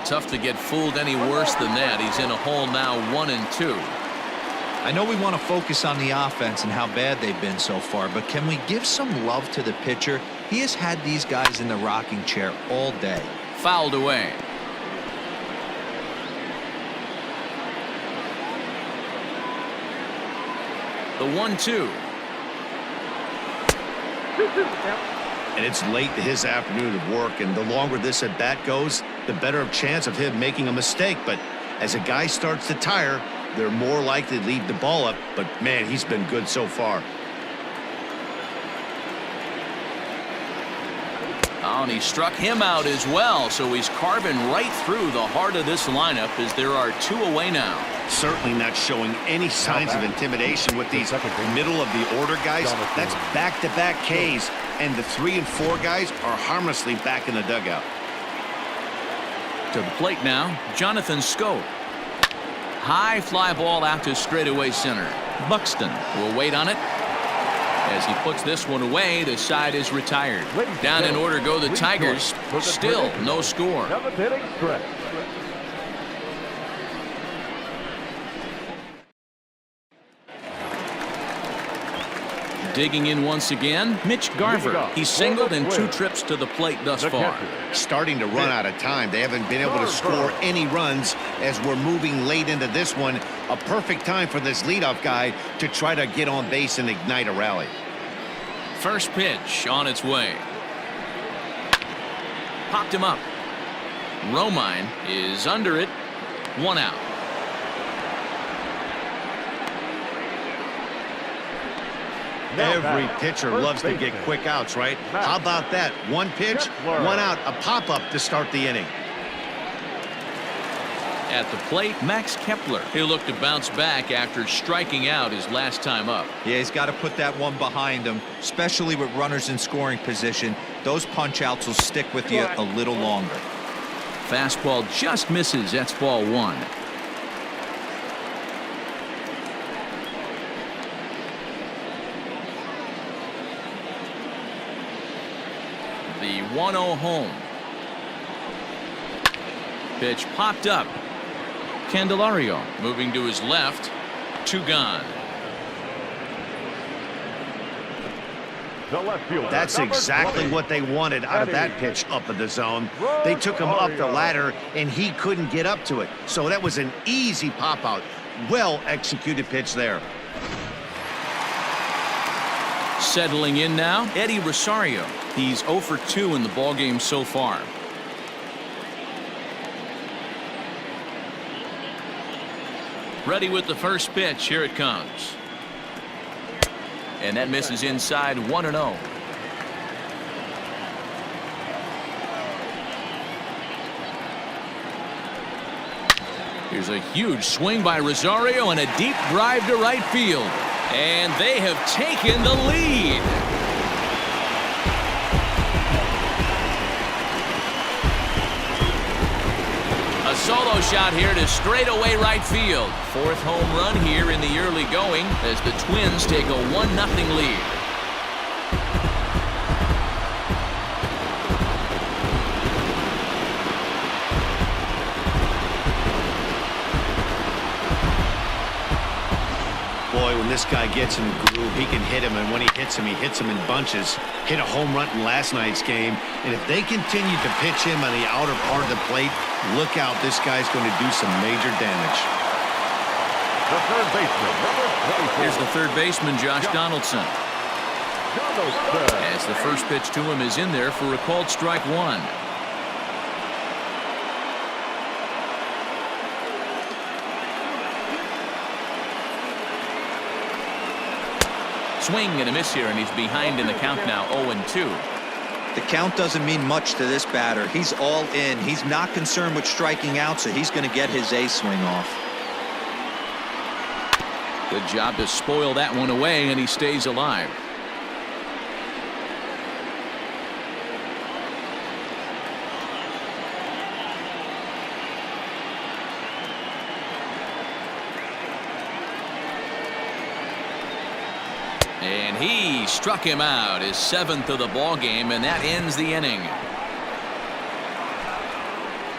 Tough to get fooled any worse than that. He's in a hole now, 1-2. I know we want to focus on the offense and how bad they've been so far, but can we give some love to the pitcher? He has had these guys in the rocking chair all day. Fouled away. The 1-2. And it's late to his afternoon of work, and the longer this at bat goes, the better of chance of him making a mistake. But as a guy starts to tire, they're more likely to leave the ball up. But man, he's been good so far. Oh, and he struck him out as well, so he's carving right through the heart of this lineup as there are 2 away now. Certainly not showing any signs of intimidation with these middle of the order guys. That's back-to-back Ks, and the 3 and 4 guys are harmlessly back in the dugout. To the plate now, Jonathan Schoop. High fly ball out to straightaway center. Buxton will wait on it. As he puts this one away, the side is retired. Down in order go the Tigers. Still no score. 7th inning stretch. Digging in once again, Mitch Garver. He's singled in 2 trips to the plate thus far. Starting to run out of time. They haven't been able to score any runs as we're moving late into this one. A perfect time for this leadoff guy to try to get on base and ignite a rally. First pitch on its way. Popped him up. Romine is under it. 1 out. Every pitcher loves to get quick outs, right? How about that? 1 pitch, 1 out, a pop-up to start the inning. At the plate, Max Kepler. He'll look to bounce back after striking out his last time up. Yeah, he's got to put that one behind him, especially with runners in scoring position. Those punch-outs will stick with you a little longer. Fastball just misses. That's ball 1. The 1-0 home. Pitch popped up. Candelario moving to his left. 2 gone. The left fielder. That's exactly what they wanted out of that pitch up in the zone. They took him up the ladder, and he couldn't get up to it. So that was an easy pop-out. Well-executed pitch there. Settling in now, Eddie Rosario. He's 0 for 2 in the ballgame so far. Ready with the first pitch. Here it comes. And that misses inside 1-0. Here's a huge swing by Rosario and a deep drive to right field. And they have taken the lead. A solo shot here to straightaway right field. Fourth home run here in the early going as the Twins take a 1-0 lead. Boy, when this guy gets in the groove, he can hit him, and when he hits him in bunches. Hit a home run in last night's game, and if they continue to pitch him on the outer part of the plate, look out, this guy's going to do some major damage. The third baseman, number 24. Here's the third baseman, Josh Donaldson. As the first pitch to him is in there for a called strike one. Swing and a miss here, and he's behind in the count now, 0-2. The count doesn't mean much to this batter. He's all in. He's not concerned with striking out, so he's going to get his A swing off. Good job to spoil that one away, and he stays alive. And he struck him out, his 7th of the ball game, and that ends the inning.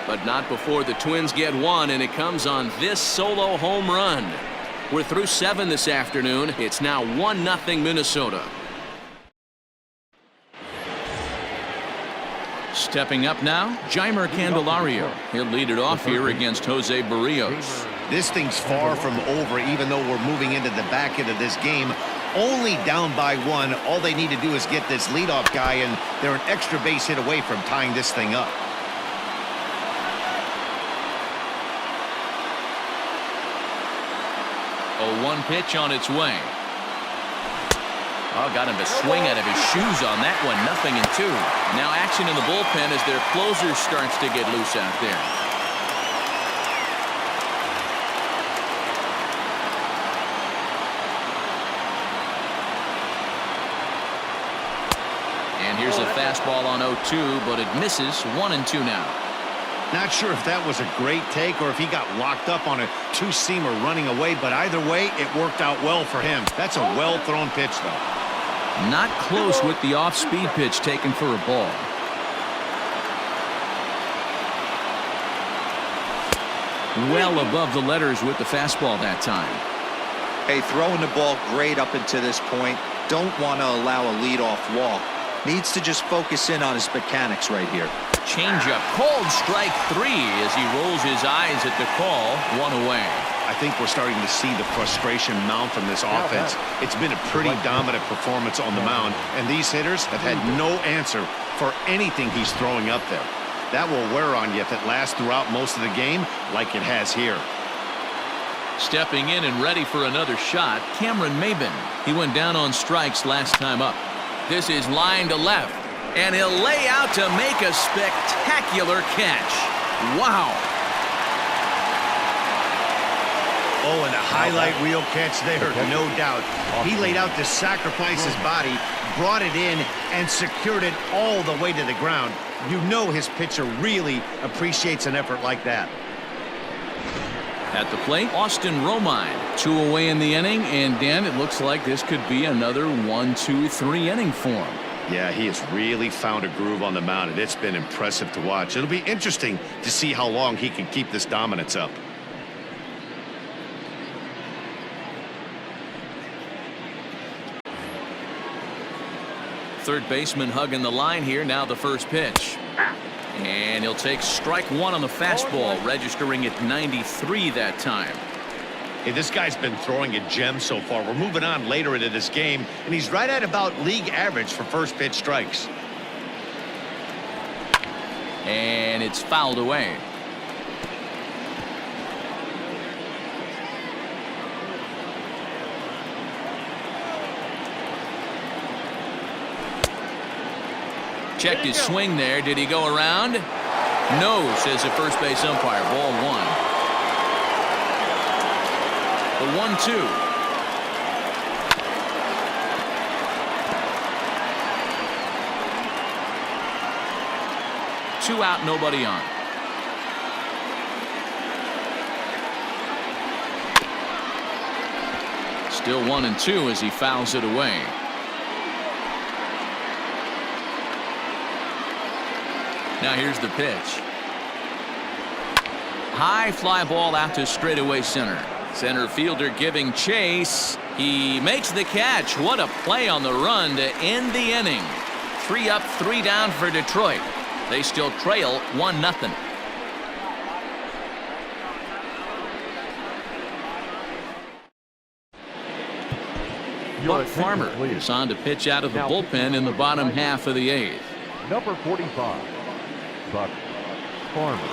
But not before the Twins get one, and it comes on this solo home run. We're through 7 this afternoon. It's now 1-0 Minnesota. Stepping up now, Jeimer Candelario. He'll lead it off here against Jose Berrios. This thing's far from over, even though we're moving into the back end of this game. Only down by 1. All they need to do is get this leadoff guy, and they're an extra base hit away from tying this thing up. A 1 pitch on its way. Oh, got him to swing out of his shoes on that one. 0-2. Now action in the bullpen as their closer starts to get loose out there. And here's a fastball on 0-2, but it misses. 1-2 now. Not sure if that was a great take or if he got locked up on a two-seamer running away, but either way, it worked out well for him. That's a well-thrown pitch, though. Not close with the off-speed pitch taken for a ball. Well above the letters with the fastball that time. Hey, throwing the ball great up until this point. Don't want to allow a leadoff walk. Needs to just focus in on his mechanics right here. Changeup, called strike 3 as he rolls his eyes at the call. 1 away. I think we're starting to see the frustration mount from this offense. It's been a pretty dominant performance on the mound, and these hitters have had no answer for anything he's throwing up there. That will wear on you if it lasts throughout most of the game like it has here. Stepping in and ready for another shot, Cameron Maybin. He went down on strikes last time up. This is line to left, and he'll lay out to make a spectacular catch. Wow. Oh, and a highlight reel catch there, no doubt. He laid out to sacrifice his body, brought it in, and secured it all the way to the ground. You know his pitcher really appreciates an effort like that. At the plate, Austin Romine. 2 away in the inning, and Dan, it looks like this could be another 1-2-3 inning for him. Yeah, he has really found a groove on the mound, and it's been impressive to watch. It'll be interesting to see how long he can keep this dominance up. third baseman hugging the line here. Now the first pitch. And he'll take strike one on the fastball, registering at 93 that time. Hey, this guy's been throwing a gem so far. We're moving on later into this game, and he's right at about league average for first pitch strikes. And it's fouled away. Checked his swing there. Did he go around? No, says the first base umpire. Ball one. The 1-2. Two out, nobody on. Still 1-2 as he fouls it away. Now here's the pitch. High fly ball out to straightaway center. Center fielder giving chase. He makes the catch. What a play on the run to end the inning. 3 up, 3 down for Detroit. They still trail 1-0. Buck Farmer is on to pitch out of the bullpen in the bottom half of the 8th. Number 45, Buck Farmer.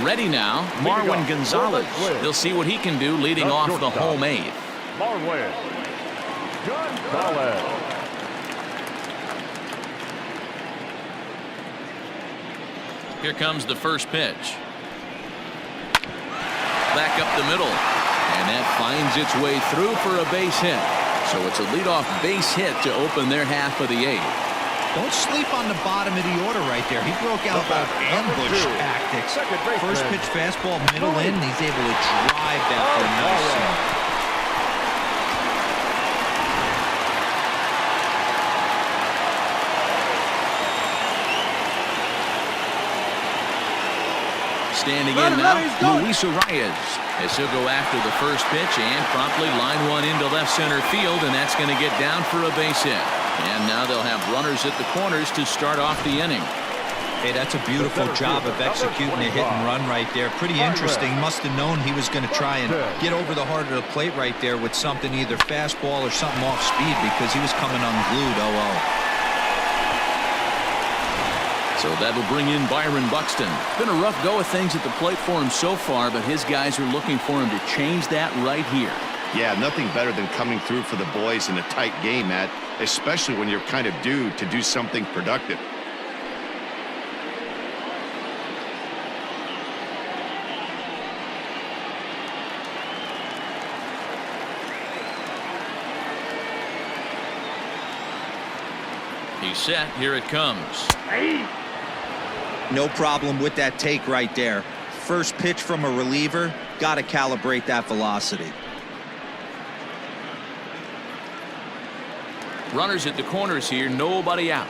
Ready now, Marwin Gonzalez. He'll see what he can do leading off the home 8th. Marwin Gonzalez. Here comes the first pitch. Back up the middle. And that finds its way through for a base hit. So it's a leadoff base hit to open their half of the 8th. Don't sleep on the bottom of the order right there. He broke out the ambush tactics. First pitch fastball, middle in, and he's able to drive that for a nice swing. Standing in now, Luis Reyes, as he'll go after the first pitch and promptly line one into left center field, and that's going to get down for a base hit. And now they'll have runners at the corners to start off the inning. Hey, that's a beautiful job of executing a hit and run right there. Pretty interesting. Must have known he was going to try and get over the heart of the plate right there with something, either fastball or something off speed, because he was coming unglued. 0-0. So that'll bring in Byron Buxton. Been a rough go of things at the plate for him so far, but his guys are looking for him to change that right here. Yeah, nothing better than coming through for the boys in a tight game, Matt, especially when you're kind of due to do something productive. He's set. Here it comes. No problem with that take right there. First pitch from a reliever, got to calibrate that velocity. Runners at the corners here, nobody out.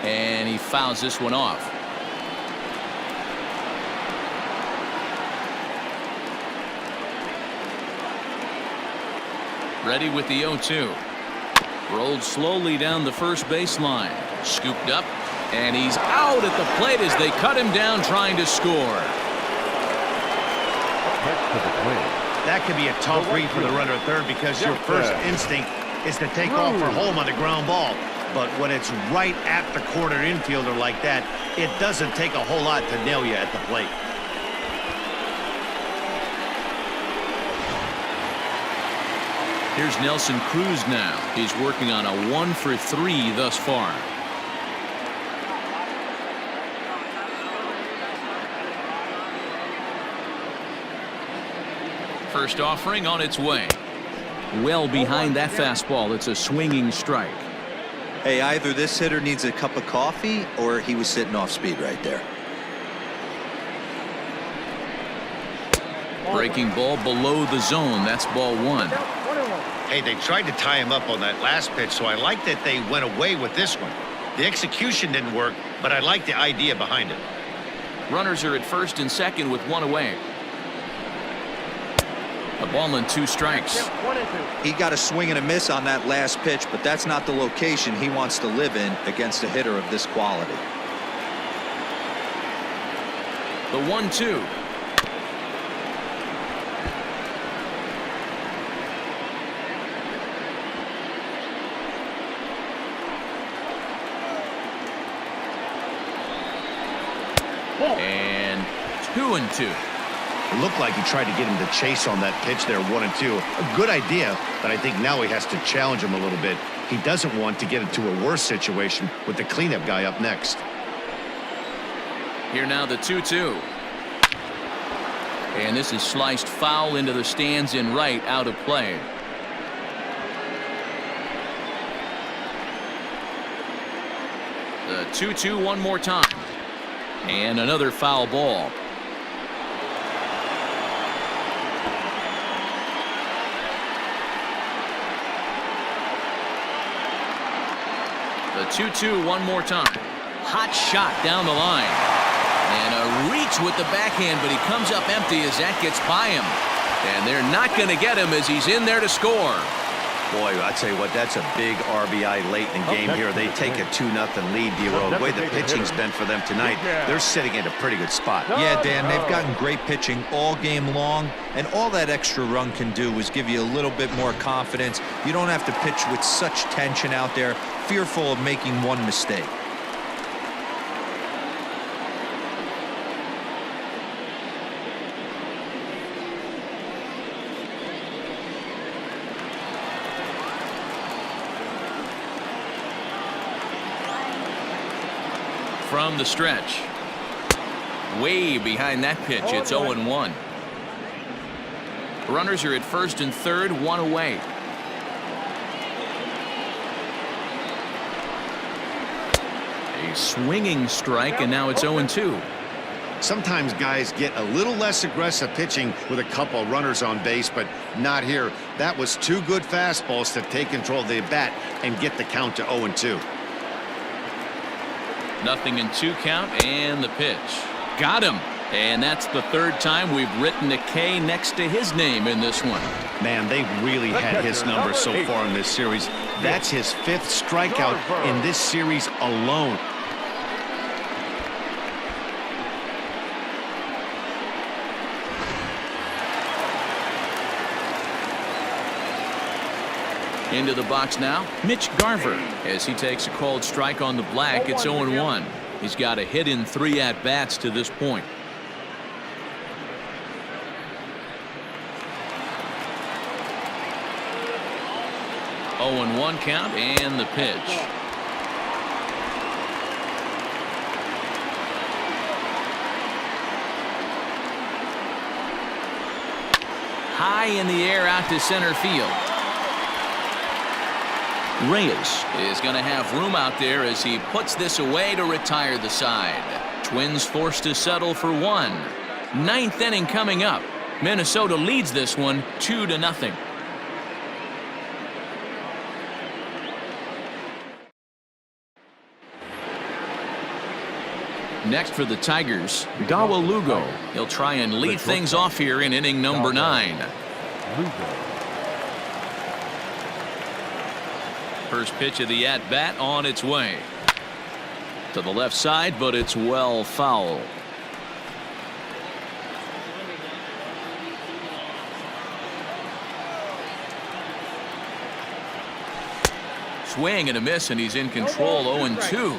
And he fouls this one off. Ready with the 0-2. Rolled slowly down the first baseline. Scooped up. And he's out at the plate as they cut him down trying to score. That could be a tough read for the runner at third, because your first instinct is to take off for home on the ground ball. But when it's right at the corner infielder like that, it doesn't take a whole lot to nail you at the plate. Here's Nelson Cruz now. He's working on a 1-for-3 thus far. First offering on its way. Well behind that fastball. It's a swinging strike. Hey, either this hitter needs a cup of coffee or he was sitting off speed right there. Breaking ball below the zone. That's ball 1. Hey, they tried to tie him up on that last pitch, so I like that they went away with this one. The execution didn't work, but I like the idea behind it. Runners are at first and second with one away. A ball and 2 strikes. He got a swing and a miss on that last pitch, but that's not the location he wants to live in against a hitter of this quality. The 1-2. And 2-2. It looked like he tried to get him to chase on that pitch there, 1-2. A good idea, but I think now he has to challenge him a little bit. He doesn't want to get into a worse situation with the cleanup guy up next. Here now the 2-2. And this is sliced foul into the stands in right, out of play. The 2-2 one more time. And another foul ball. The 2-2 one more time. Hot shot down the line. And a reach with the backhand, but he comes up empty as that gets by him. And they're not going to get him as he's in there to score. Boy, I tell you what, that's a big RBI late in the game here. They take a 2-0 lead, D-Roll. The way the pitching's been for them tonight, they're sitting in a pretty good spot. Yeah, Dan, they've gotten great pitching all game long, and all that extra run can do is give you a little bit more confidence. You don't have to pitch with such tension out there, fearful of making one mistake. From the stretch. Way behind that pitch. It's 0-1. Runners are at first and third, one away. A swinging strike, and now it's 0-2. Sometimes guys get a little less aggressive pitching with a couple of runners on base, but not here. That was 2 good fastballs to take control of the bat and get the count to 0-2. 0-2 count, and the pitch. Got him. And that's the 3rd time we've written a K next to his name in this one. Man, they really had his number so far in this series. That's his 5th strikeout in this series alone. Into the box now, Mitch Garver, as he takes a called strike on the black. It's 0-1. He's got a hit in 3 at-bats to this point. Oh, 0-1 count, and the pitch. High in the air out to center field. Reyes is going to have room out there as he puts this away to retire the side. Twins forced to settle for 1. 9th inning coming up. Minnesota leads this one 2-0. Next for the Tigers, Dawel Lugo. He'll try and lead things off here in inning number 9. First pitch of the at-bat on its way. To the left side, but it's well foul. Swing and a miss, and he's in control. 0-2.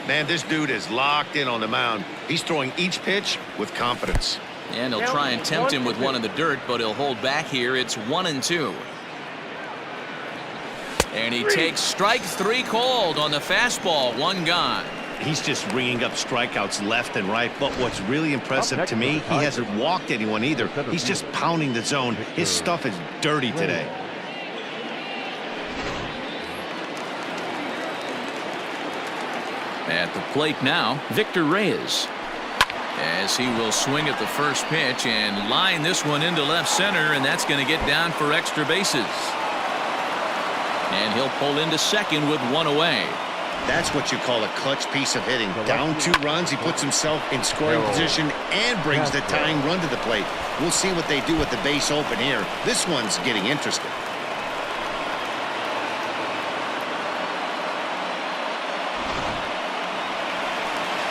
Man, this dude is locked in on the mound. He's throwing each pitch with confidence. And he'll try and tempt him with one in the dirt, but he'll hold back here. It's 1-2. And he takes strike 3 called on the fastball. 1 gone. He's just ringing up strikeouts left and right. But what's really impressive to me, he hasn't walked anyone either. He's just pounding the zone. His stuff is dirty today. At the plate now, Victor Reyes, as he will swing at the first pitch and line this one into left center, and that's going to get down for extra bases. And he'll pull into second with 1 away. That's what you call a clutch piece of hitting. Down 2 runs, he puts himself in scoring position and brings the tying run to the plate. We'll see what they do with the base open here. This one's getting interesting.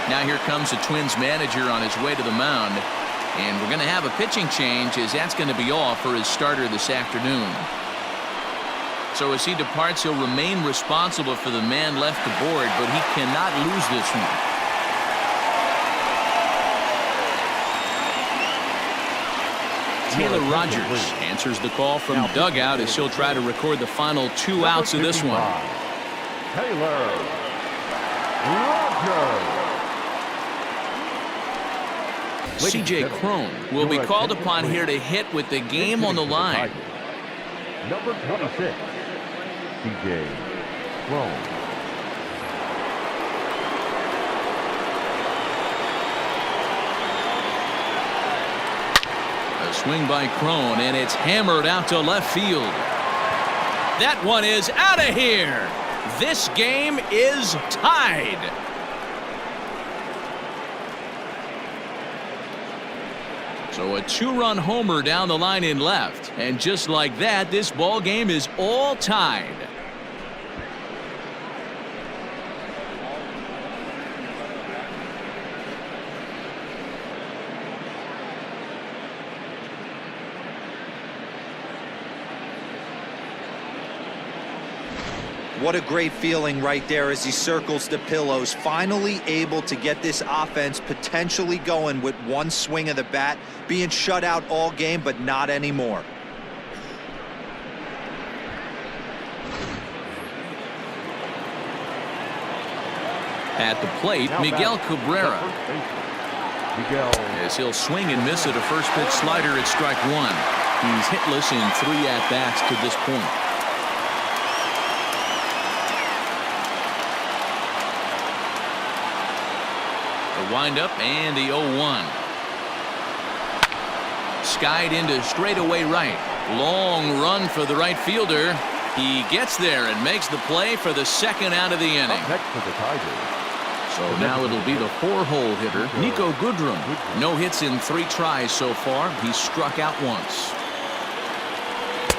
Now here comes the Twins manager on his way to the mound. And we're going to have a pitching change, as that's going to be all for his starter this afternoon. So as he departs, he'll remain responsible for the man left aboard, but he cannot lose this one. Taylor Rogers answers the call from dugout as he'll try to record the final 2 outs of this one. Taylor Rogers. C.J. Cron will be called upon here to hit with the game on the line. Number 26, C.J. Cron. A swing by Cron, and it's hammered out to left field. That one is out of here. This game is tied. So a 2-run homer down the line in left. And just like that, this ball game is all tied. What a great feeling right there as he circles the pillows, finally able to get this offense potentially going with one swing of the bat, being shut out all game, but not anymore. At the plate, Miguel Cabrera. As he'll swing and miss at a first pitch slider at strike 1. He's hitless in 3 at-bats to this point. Windup and the 0-1. Skied into straightaway right. Long run for the right fielder. He gets there and makes the play for the second out of the inning. Next for the Tigers. So now it'll be the 4-hole hitter, Niko Goodrum. No hits in 3 tries so far. He's struck out once.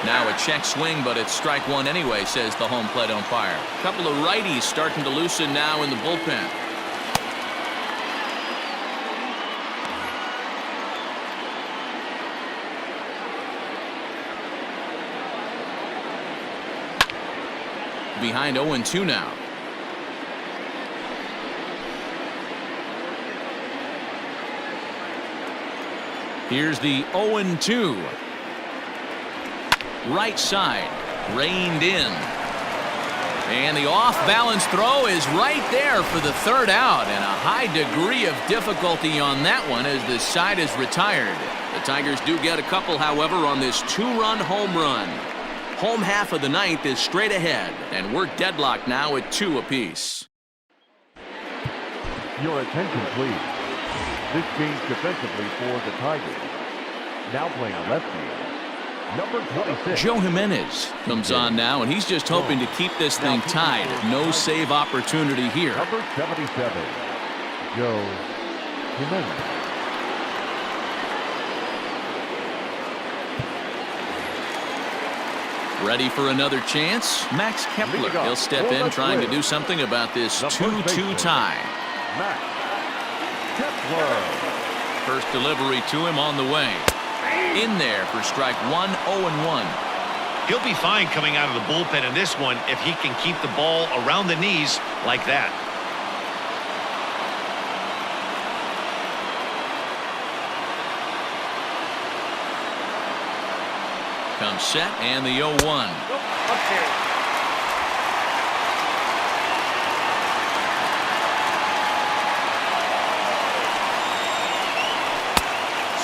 Now a check swing, but it's strike 1 anyway, says the home plate umpire. A couple of righties starting to loosen now in the bullpen. Behind 0-2 now. Here's the 0-2. Right side, reined in. And the off-balance throw is right there for the 3rd out, and a high degree of difficulty on that one as the side is retired. The Tigers do get a couple, however, on this 2-run home run. Home half of the 9th is straight ahead, and we're deadlocked now at 2 apiece. Your attention, please. This game's defensively for the Tigers. Now playing left field, number 26. Joe Jimenez comes on now, and he's just hoping to keep this thing tied. No save opportunity here. Number 77, Joe Jimenez. Ready for another chance? Max Kepler. He'll step in trying to do something about this 2-2 tie. Max Kepler. First delivery to him on the way. In there for strike 1, 0-1. He'll be fine coming out of the bullpen in this one if he can keep the ball around the knees like that. Comes set and the 0-1. Okay.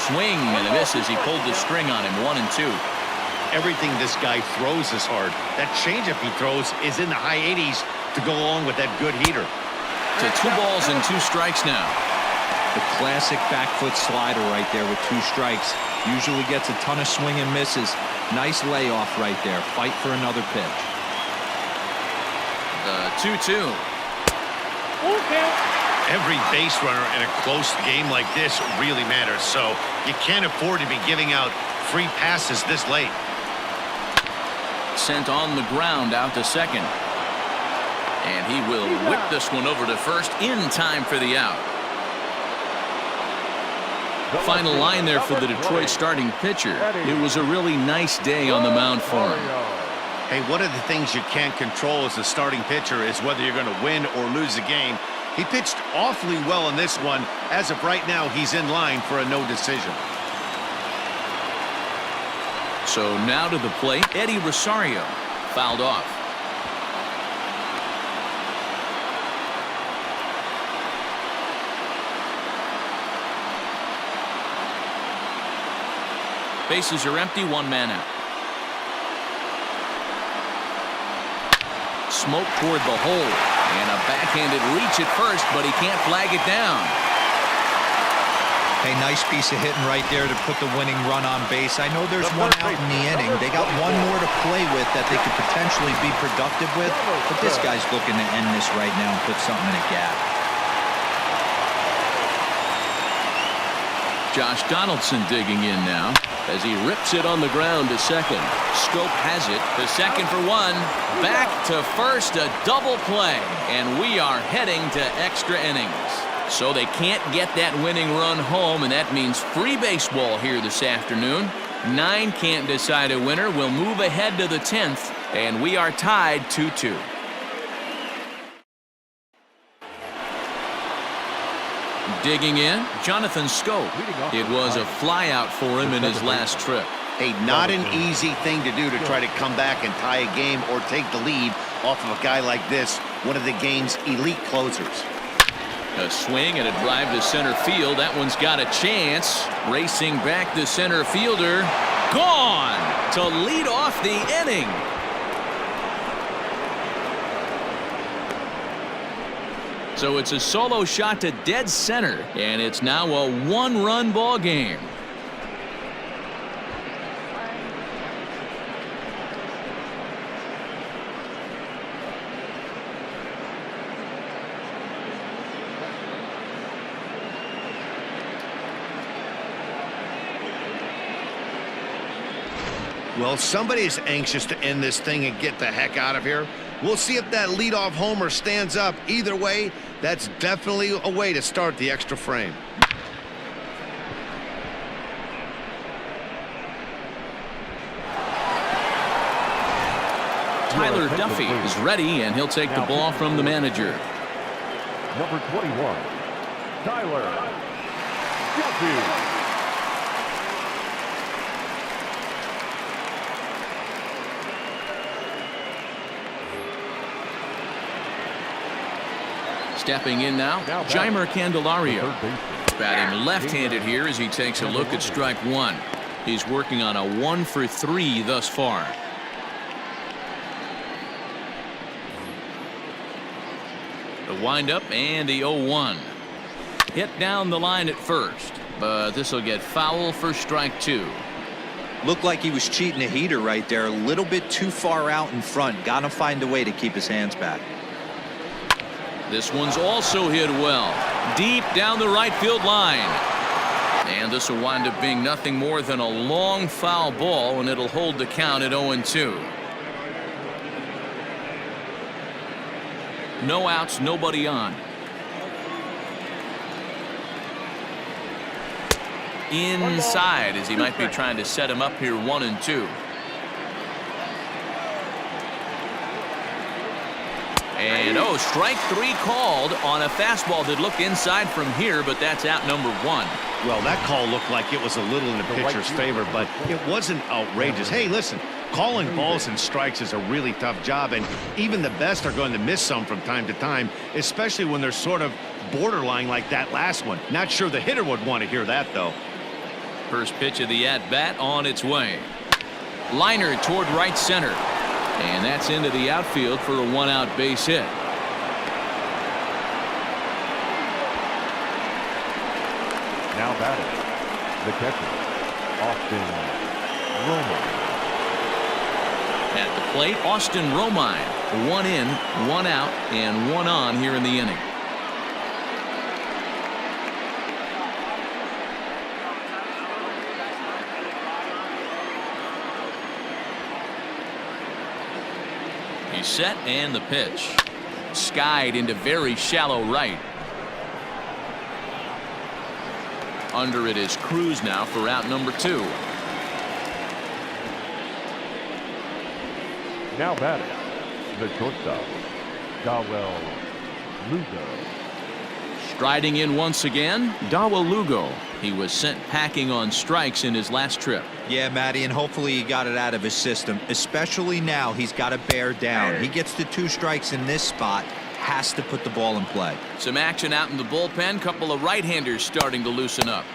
Swing and a miss as he pulled the string on him. 1-2. Everything this guy throws is hard. That changeup he throws is in the high 80s to go along with that good heater. To 2 balls and 2 strikes now. The classic back foot slider right there with 2 strikes. Usually gets a ton of swing and misses. Nice layoff right there. Fight for another pitch. The 2-2. Full count. Every base runner in a close game like this really matters, so you can't afford to be giving out free passes this late. Sent on the ground out to second. And he will whip this one over to first in time for the out. Final line there for the Detroit starting pitcher. It was a really nice day on the mound for him. Hey, one of the things you can't control as a starting pitcher is whether you're going to win or lose the game. He pitched awfully well in this one. As of right now, he's in line for a no decision. So now to the plate, Eddie Rosario fouled off. Bases are empty, one man out. Smoke toward the hole, and a backhanded reach at first, but he can't flag it down. Hey, nice piece of hitting right there to put the winning run on base. I know there's one out in the inning. They got one more to play with that they could potentially be productive with, but this guy's looking to end this right now and put something in a gap. Josh Donaldson digging in now as he rips it on the ground to second. Schoop has it to second for one. Back to first, a double play, and we are heading to extra innings. So they can't get that winning run home, and that means free baseball here this afternoon. 9 can't decide a winner. We'll move ahead to the 10th, and we are tied 2-2. Digging in, Jonathan Schoop. It was a flyout for him in his last trip. Hey, not an easy thing to do to try to come back and tie a game or take the lead off of a guy like this, one of the game's elite closers. A swing and a drive to center field. That one's got a chance. Racing back the center fielder. Gone to lead off the inning. So it's a solo shot to dead center, and it's now a one-run ball game. Well, somebody's anxious to end this thing and get the heck out of here. We'll see if that leadoff homer stands up. Either way, that's definitely a way to start the extra frame. Tyler Duffy is ready, and he'll take the ball from the manager. Number 21, Tyler Duffy. Stepping in now, Jeimer Candelario. Batting left-handed here as he takes a look at strike one. He's working on a 1 for 3 thus far. The windup and the 0-1. Hit down the line at first, but this will get foul for strike 2. Looked like he was cheating a heater right there, a little bit too far out in front. Got to find a way to keep his hands back. This one's also hit well, deep down the right field line. And this will wind up being nothing more than a long foul ball, and it'll hold the count at 0-2. No outs, nobody on. Inside as he might be trying to set him up here 1-2. And strike 3 called on a fastball that looked inside from here, but that's out number 1. Well, that call looked like it was a little in the pitcher's favor, but it wasn't outrageous. Hey, listen, calling balls and strikes is a really tough job, and even the best are going to miss some from time to time, especially when they're sort of borderline like that last one. Not sure the hitter would want to hear that, though. First pitch of the at-bat on its way. Liner toward right center. And that's into the outfield for a 1-out base hit. Now batting, the catcher, Austin Romine. At the plate, Austin Romine. 1 in, 1 out, and 1 on here in the inning. He's set and the pitch. Skied into very shallow right. Under it is Cruz now for out number 2. Now batting, the shortstop, Dawel Lugo. Striding in once again, Dawel Lugo. He was sent packing on strikes in his last trip. Yeah, Matty, and hopefully he got it out of his system. Especially now, he's got to bear down. He gets the 2 strikes in this spot. Has to put the ball in play. Some action out in the bullpen. Couple of right-handers starting to loosen up.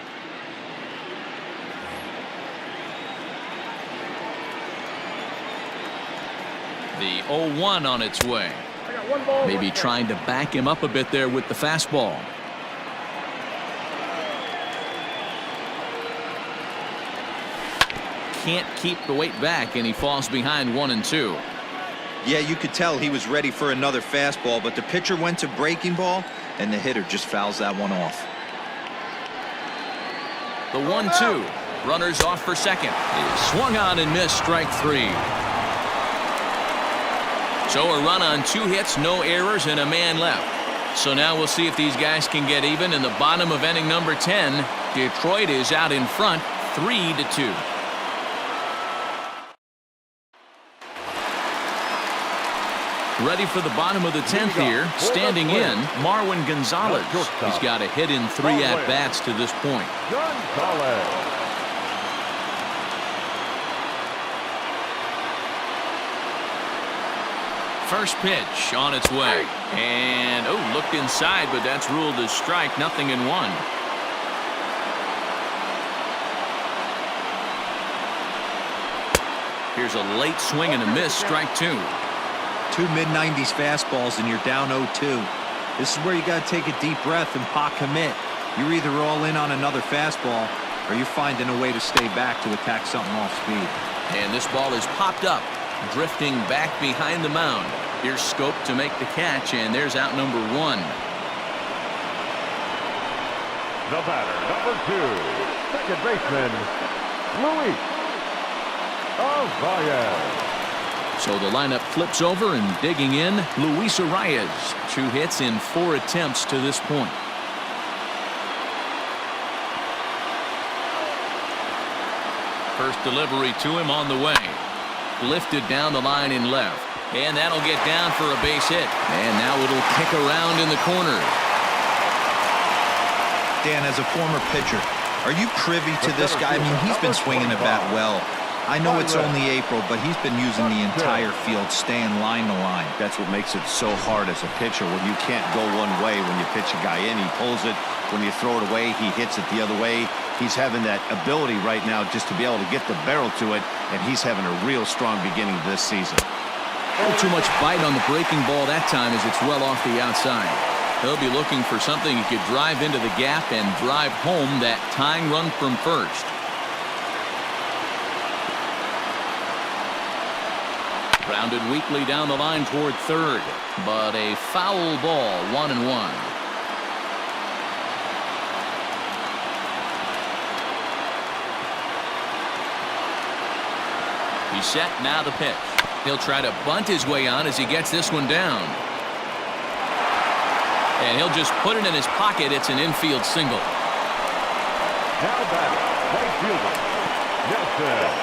The 0-1 on its way. Maybe trying to back him up a bit there with the fastball. Can't keep the weight back, and he falls behind 1-2. Yeah, you could tell he was ready for another fastball, but the pitcher went to breaking ball, and the hitter just fouls that one off. The 1-2. Runners off for second. He swung on and missed, strike 3. So a run on 2 hits, no errors, and a man left. So now we'll see if these guys can get even in the bottom of inning number 10. Detroit is out in front, 3-2. Ready for the bottom of the 10th here. Standing in, Marwin Gonzalez. He's got a hit in 3 at-bats to this point. Gonzalez. First pitch on its way. And, looked inside, but that's ruled as strike. 0-1. Here's a late swing and a miss, strike 2. 2 mid-90s fastballs and you're down 0-2. This is where you got to take a deep breath and pot commit. You're either all in on another fastball or you're finding a way to stay back to attack something off speed. And this ball is popped up, drifting back behind the mound. Here's Schoop to make the catch, and there's out number 1. The batter, number 2, second baseman, Luis Arraez. So the lineup flips over, and digging in, Luis Arraez. 2 hits in 4 attempts to this point. First delivery to him on the way. Lifted down the line in left. And that'll get down for a base hit. And now it'll kick around in the corner. Dan, as a former pitcher, are you privy to this guy? I mean, he's been swinging the bat well. I know it's only April, but he's been using the entire field, staying line to line. That's what makes it so hard as a pitcher when you can't go one way. When you pitch a guy in, he pulls it. When you throw it away, he hits it the other way. He's having that ability right now just to be able to get the barrel to it, and he's having a real strong beginning this season. A little too much bite on the breaking ball that time as it's well off the outside. He'll be looking for something he could drive into the gap and drive home that tying run from first. Grounded weakly down the line toward third, but a foul ball, 1-1. He's set, now the pitch. He'll try to bunt his way on as he gets this one down. And he'll just put it in his pocket. It's an infield single. Now batting, right fielder, Nelson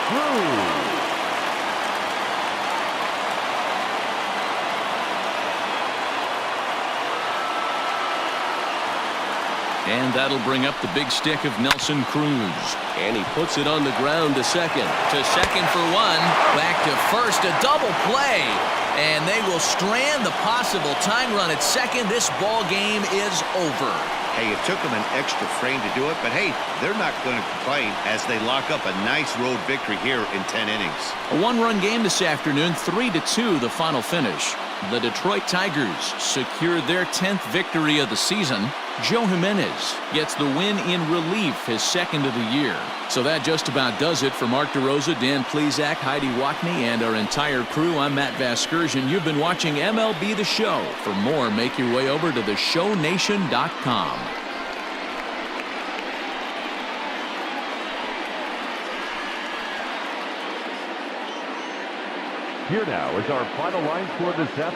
Cruz. And that'll bring up the big stick of Nelson Cruz. And he puts it on the ground to second. To second for 1. Back to first. A double play. And they will strand the possible tying run at second. This ball game is over. Hey, it took them an extra frame to do it, but hey, they're not going to complain as they lock up a nice road victory here in 10 innings. A 1-run game this afternoon, 3-2 the final finish. The Detroit Tigers secured their 10th victory of the season. Joe Jimenez gets the win in relief, his second of the year. So that just about does it for Mark DeRosa, Dan Plesac, Heidi Watney, and our entire crew. I'm Matt Vasgersian. You've been watching MLB The Show. For more, make your way over to theshownation.com. Here now is our final line score this afternoon.